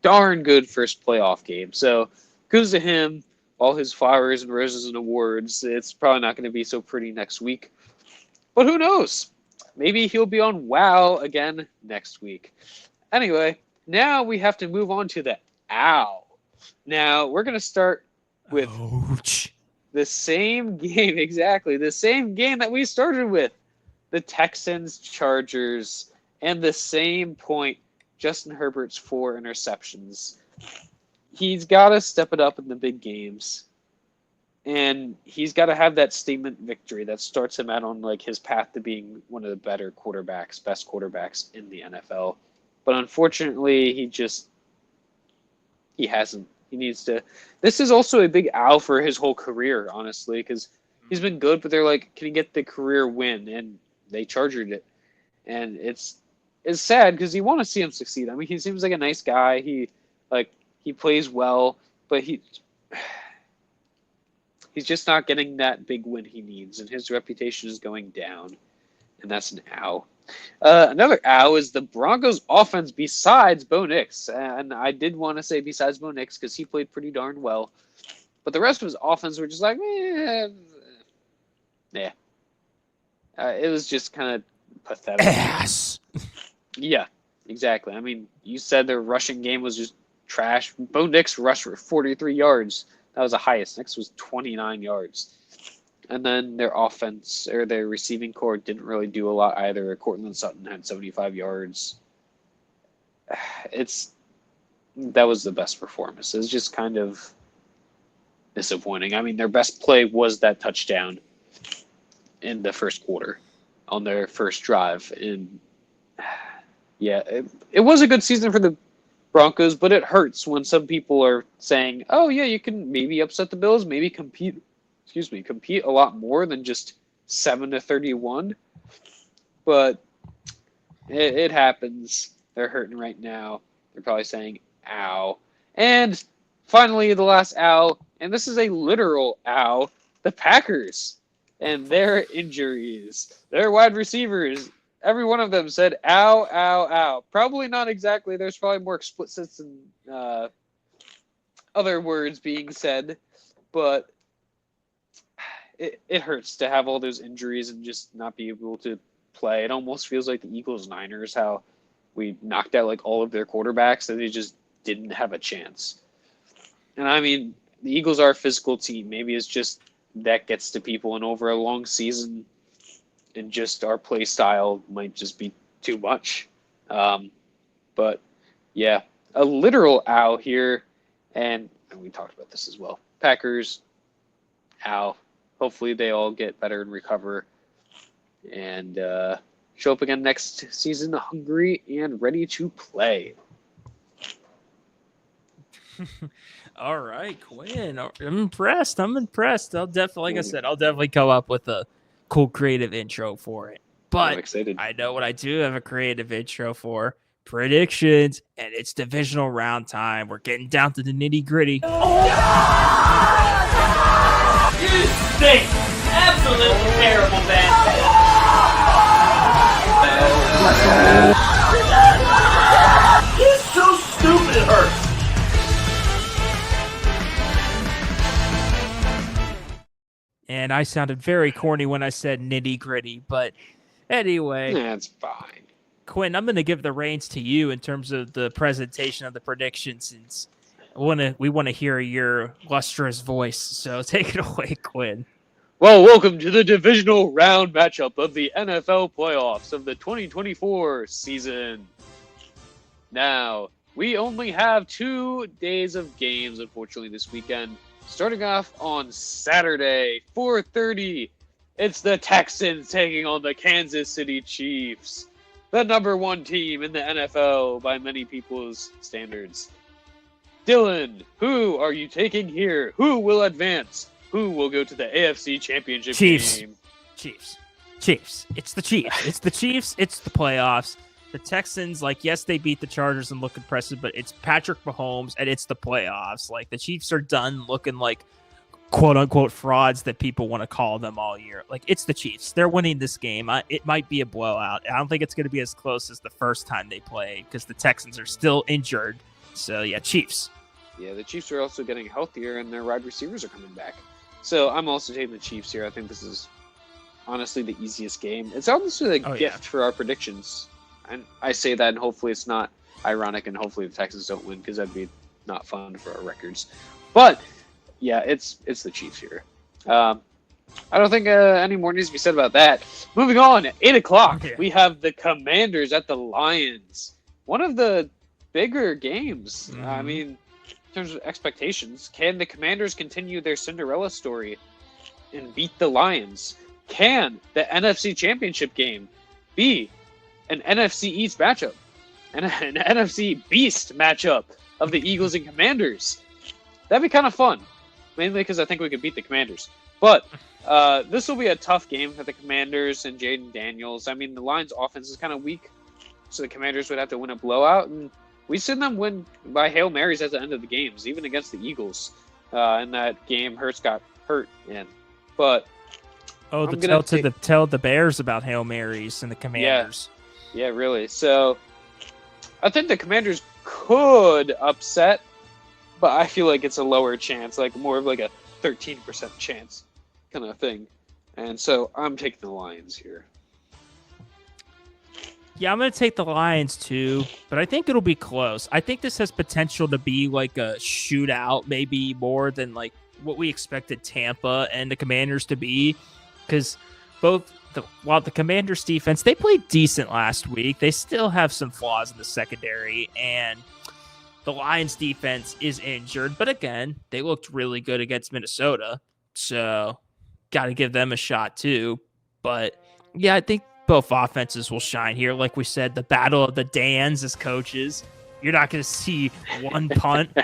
[SPEAKER 2] darn good first playoff game. So kudos to him. All his flowers and roses and awards. It's probably not going to be so pretty next week, but who knows? Maybe he'll be on WoW again next week. Anyway, now we have to move on to the OW. Now we're going to start with the same game, exactly the same game that we started with, the Texans Chargers, and the same point. Justin Herbert's 4 interceptions. He's got to step it up in the big games, and he's got to have that statement victory that starts him out on like his path to being one of the best quarterbacks in the NFL. But unfortunately, he hasn't. He needs to. This is also a big ow for his whole career, honestly, because he's been good, but they're like, can he get the career win? And they chargered it, and it's sad because you want to see him succeed. I mean, he seems like a nice guy. He plays well, but he's just not getting that big win he needs, and his reputation is going down, and that's an ow. Another ow is the Broncos offense besides Bo Nix, and I did want to say besides Bo Nix because he played pretty darn well, but the rest of his offense were just like, it was just kind of pathetic.
[SPEAKER 1] Ass.
[SPEAKER 2] Yeah, exactly. I mean, you said their rushing game was just trash. Bo Nix rushed for 43 yards. That was the highest. Nix was 29 yards. And then their offense, or their receiving core, didn't really do a lot either. Cortland Sutton had 75 yards. That was the best performance. It was just kind of disappointing. I mean, their best play was that touchdown in the first quarter on their first drive. And it was a good season for the Broncos, but it hurts when some people are saying, oh, yeah, you can maybe upset the Bills, maybe compete a lot more than just 7-31. But it happens. They're hurting right now. They're probably saying, ow. And finally, the last ow, and this is a literal ow, the Packers and their injuries. Their wide receivers, every one of them said, ow, ow, ow. Probably not exactly. There's probably more explicits and other words being said, but it hurts to have all those injuries and just not be able to play. It almost feels like the Eagles-Niners, how we knocked out like all of their quarterbacks and they just didn't have a chance. And I mean, the Eagles are a physical team. Maybe it's just that gets to people, and over a long season and just our play style might just be too much. But yeah, a literal ow here. And we talked about this as well. Packers, ow. Hopefully they all get better and recover and show up again next season hungry and ready to play.
[SPEAKER 1] All right, Quinn. I'm impressed. I'll definitely come up with a cool creative intro for it. But
[SPEAKER 2] I'm excited.
[SPEAKER 1] I know what I do have a creative intro for. Predictions, and it's divisional round time. We're getting down to the nitty-gritty.
[SPEAKER 4] You stink! Absolutely terrible, man. You're so stupid, it hurts.
[SPEAKER 1] And I sounded very corny when I said nitty-gritty, but anyway.
[SPEAKER 2] That's fine.
[SPEAKER 1] Quinn, I'm going to give the reins to you in terms of the presentation of the predictions, since we want to hear your lustrous voice. So take it away, Quinn.
[SPEAKER 2] Well, welcome to the divisional round matchup of the NFL playoffs of the 2024 season. Now, we only have 2 days of games, unfortunately, this weekend. Starting off on Saturday, 4:30, it's the Texans taking on the Kansas City Chiefs, the number 1 team in the NFL by many people's standards. Dylan, who are you taking here? Who will advance? Who will go to the AFC Championship
[SPEAKER 1] Chiefs.
[SPEAKER 2] game?
[SPEAKER 1] Chiefs. It's the Chiefs. It's the Chiefs. It's the playoffs. The Texans, like, yes, they beat the Chargers and look impressive, but it's Patrick Mahomes and it's the playoffs. Like, the Chiefs are done looking like quote-unquote frauds that people want to call them all year. Like, it's the Chiefs. They're winning this game. It might be a blowout. I don't think it's going to be as close as the first time they played because the Texans are still injured. So, yeah, Chiefs.
[SPEAKER 2] Yeah, the Chiefs are also getting healthier, and their wide receivers are coming back. So I'm also taking the Chiefs here. I think this is honestly the easiest game. It's honestly a gift for our predictions. And I say that, and hopefully it's not ironic, and hopefully the Texans don't win because that'd be not fun for our records. But yeah, it's the Chiefs here. I don't think any more needs to be said about that. Moving on, at 8 o'clock, we have the Commanders at the Lions. One of the bigger games.
[SPEAKER 1] Mm-hmm.
[SPEAKER 2] I mean, in terms of expectations, can the Commanders continue their Cinderella story and beat the Lions? Can the NFC Championship game be an NFC East matchup and an NFC Beast matchup of the Eagles and Commanders? That'd be kind of fun, mainly because I think we could beat the Commanders. But this will be a tough game for the Commanders and Jaden Daniels. I mean, the Lions' offense is kind of weak, so the Commanders would have to win a blowout, and we've seen them win by Hail Marys at the end of the games, even against the Eagles. In that game, Hurts got hurt in. But
[SPEAKER 1] tell the Bears about Hail Marys and the Commanders.
[SPEAKER 2] Yeah, really. So I think the Commanders could upset, but I feel like it's a lower chance, like more of like a 13% chance kind of thing. And so I'm taking the Lions here.
[SPEAKER 1] Yeah, I'm going to take the Lions too, but I think it'll be close. I think this has potential to be like a shootout, maybe more than like what we expected Tampa and the Commanders to be, because while the Commanders defense, they played decent last week, they still have some flaws in the secondary, and the Lions defense is injured, but again, they looked really good against Minnesota, so got to give them a shot too. But yeah, I think both offenses will shine here. Like we said, the battle of the Dans as coaches. You're not going to see one punt,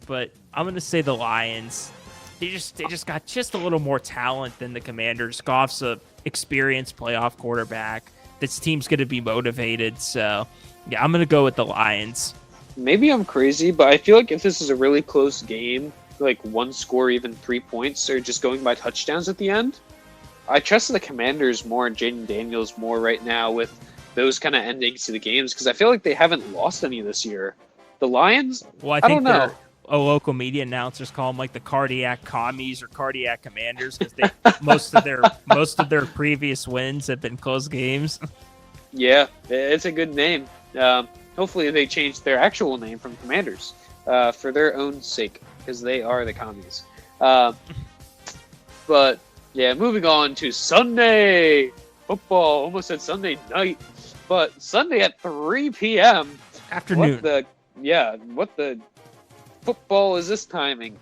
[SPEAKER 1] but I'm going to say the Lions. They just got just a little more talent than the Commanders. Goff's a experienced playoff quarterback. This team's going to be motivated. So yeah, I'm going to go with the Lions.
[SPEAKER 2] Maybe I'm crazy, but I feel like if this is a really close game, like one score, even 3 points, or just going by touchdowns at the end, I trust the Commanders more and Jaden Daniels more right now with those kind of endings to the games because I feel like they haven't lost any this year. The Lions,
[SPEAKER 1] well, I don't know. A local media announcers call them like the cardiac commies or cardiac commanders because they most of their previous wins have been close games. Yeah,
[SPEAKER 2] it's a good name. Hopefully they change their actual name from Commanders for their own sake because they are the commies. But yeah, moving on to Sunday football. Almost said Sunday night, but Sunday at 3 p.m.
[SPEAKER 1] afternoon.
[SPEAKER 2] What the football is this timing?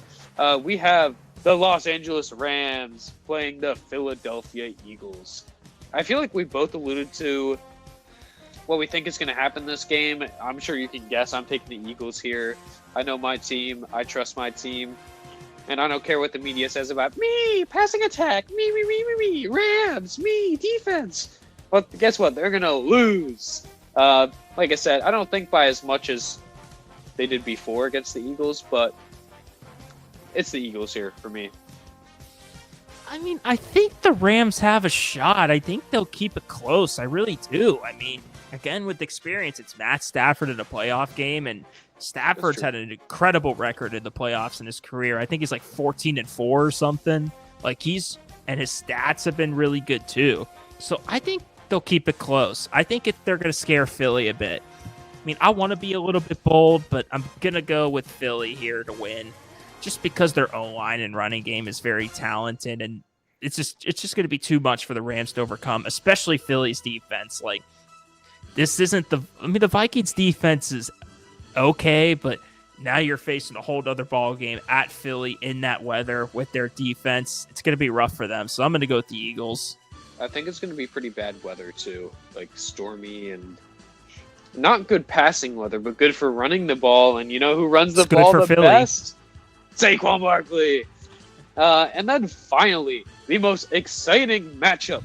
[SPEAKER 2] We have the Los Angeles Rams playing the Philadelphia Eagles. I feel like we both alluded to what we think is going to happen this game. I'm sure you can guess. I'm taking the Eagles here. I know my team. I trust my team. And I don't care what the media says about me, passing attack, me, Rams, me, defense. But guess what? They're going to lose. Like I said, I don't think by as much as they did before against the Eagles, but it's the Eagles here for me.
[SPEAKER 1] I mean, I think the Rams have a shot. I think they'll keep it close. I really do. I mean, again, with experience, it's Matt Stafford in a playoff game, and Stafford's had an incredible record in the playoffs in his career. I think he's like 14-4 or something. Like his stats have been really good too. So I think they'll keep it close. I think they're going to scare Philly a bit. I mean, I want to be a little bit bold, but I'm going to go with Philly here to win just because their O-line and running game is very talented, and it's just going to be too much for the Rams to overcome, especially Philly's defense. Like, this isn't the Vikings defense is okay, but now you're facing a whole other ball game at Philly in that weather with their defense. It's going to be rough for them, so I'm going to go with the Eagles.
[SPEAKER 2] I think it's going to be pretty bad weather too, like stormy and not good passing weather, but good for running the ball. And you know who runs the ball the Philly best? Saquon Barkley. And then finally, the most exciting matchup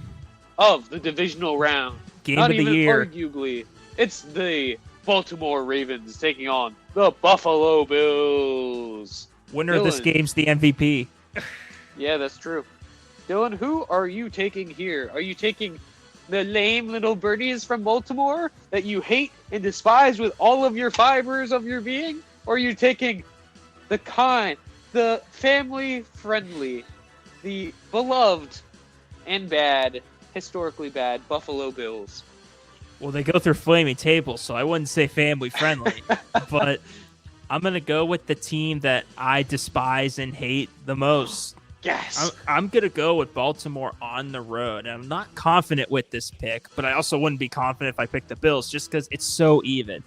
[SPEAKER 2] of the divisional round.
[SPEAKER 1] Game of the year.
[SPEAKER 2] Arguably It's the Baltimore Ravens taking on the Buffalo Bills.
[SPEAKER 1] Winner of this
[SPEAKER 2] Dylan.
[SPEAKER 1] game's the MVP.
[SPEAKER 2] Yeah, that's true. Dylan, who are you taking here? Are you taking the lame little birdies from Baltimore that you hate and despise with all of your fibers of your being? Or are you taking the kind, the family-friendly, the beloved and bad, historically bad Buffalo Bills?
[SPEAKER 1] Well, they go through flaming tables, so I wouldn't say family friendly, but I'm going to go with the team that I despise and hate the most.
[SPEAKER 2] Yes.
[SPEAKER 1] I'm going to go with Baltimore on the road. And I'm not confident with this pick, but I also wouldn't be confident if I picked the Bills just because it's so even.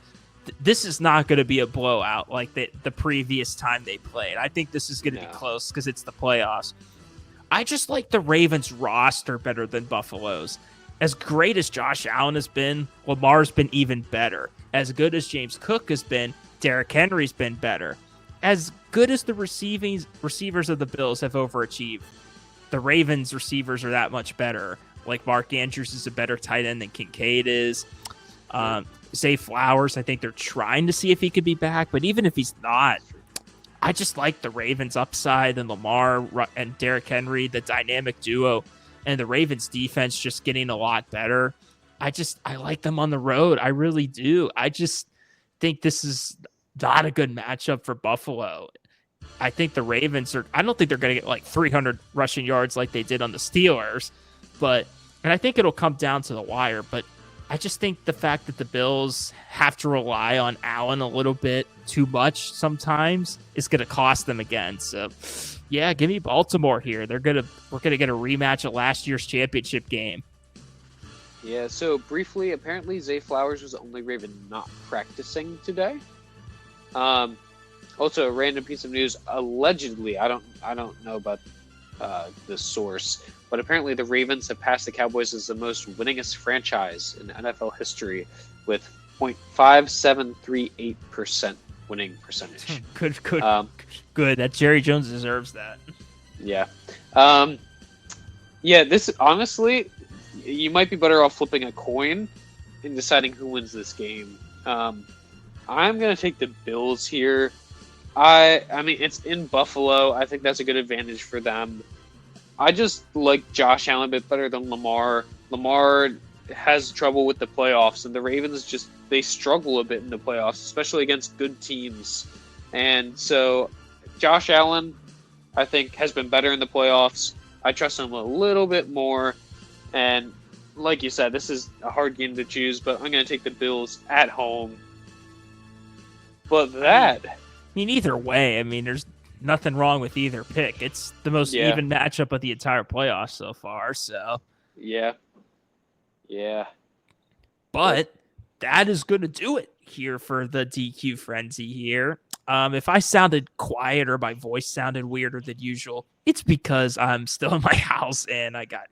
[SPEAKER 1] This is not going to be a blowout like the previous time they played. I think this is going to be close because it's the playoffs. I just like the Ravens roster better than Buffalo's. As great as Josh Allen has been, Lamar's been even better. As good as James Cook has been, Derrick Henry's been better. As good as the receivers of the Bills have overachieved, the Ravens receivers are that much better. Like Mark Andrews is a better tight end than Kincaid is. Zay Flowers, I think they're trying to see if he could be back, but even if he's not, I just like the Ravens upside and Lamar and Derrick Henry, the dynamic duo, and the Ravens defense just getting a lot better. I like them on the road. I really do. I just think this is not a good matchup for Buffalo. I think the Ravens I don't think they're going to get like 300 rushing yards like they did on the Steelers, and I think it'll come down to the wire, but I just think the fact that the Bills have to rely on Allen a little bit too much sometimes is going to cost them again. So, yeah, give me Baltimore here. We're going to get a rematch of last year's championship game.
[SPEAKER 2] Yeah, so briefly, apparently Zay Flowers was the only Raven not practicing today. Also, a random piece of news. Allegedly, I don't know about the source, but apparently the Ravens have passed the Cowboys as the most winningest franchise in NFL history with .5738% winning percentage.
[SPEAKER 1] Good. Good. That Jerry Jones deserves that.
[SPEAKER 2] Yeah. This honestly, you might be better off flipping a coin and deciding who wins this game. I'm going to take the Bills here. I mean, it's in Buffalo. I think that's a good advantage for them. I just like Josh Allen a bit better than Lamar. Lamar has trouble with the playoffs, and the Ravens they struggle a bit in the playoffs, especially against good teams. And so Josh Allen, I think, has been better in the playoffs. I trust him a little bit more. And like you said, this is a hard game to choose, but I'm going to take the Bills at home. But I
[SPEAKER 1] mean, either way, there's nothing wrong with either pick. It's the most even matchup of the entire playoffs so far. So
[SPEAKER 2] yeah.
[SPEAKER 1] But that is going to do it here for the DQ Frenzy here. If I sounded quiet or my voice sounded weirder than usual, it's because I'm still in my house and I got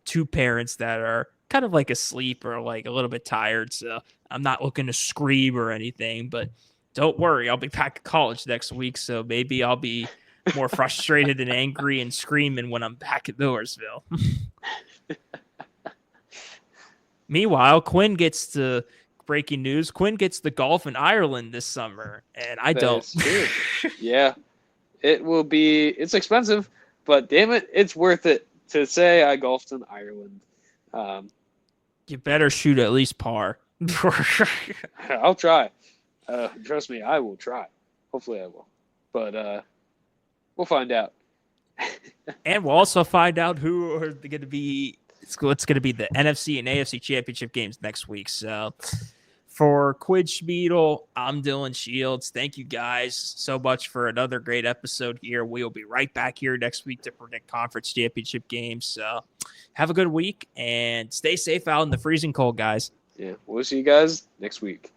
[SPEAKER 1] two parents that are kind of like asleep or like a little bit tired. So I'm not looking to scream or anything, but don't worry, I'll be back at college next week, so maybe I'll be more frustrated and angry and screaming when I'm back at Millersville. Meanwhile, Quinn gets to breaking news. Quinn gets the golf in Ireland this summer, and I don't.
[SPEAKER 2] Yeah, it will be. It's expensive, but damn it, it's worth it to say I golfed in Ireland.
[SPEAKER 1] You better shoot at least par.
[SPEAKER 2] I'll try. Trust me, I will try. Hopefully I will. But we'll find out.
[SPEAKER 1] And we'll also find out who are going to be what's going to be the NFC and AFC championship games next week. So for Quinn Schmiedel, I'm Dylan Shields. Thank you guys so much for another great episode here. We'll be right back here next week to predict conference championship games. So have a good week and stay safe out in the freezing cold, guys.
[SPEAKER 2] Yeah, we'll see you guys next week.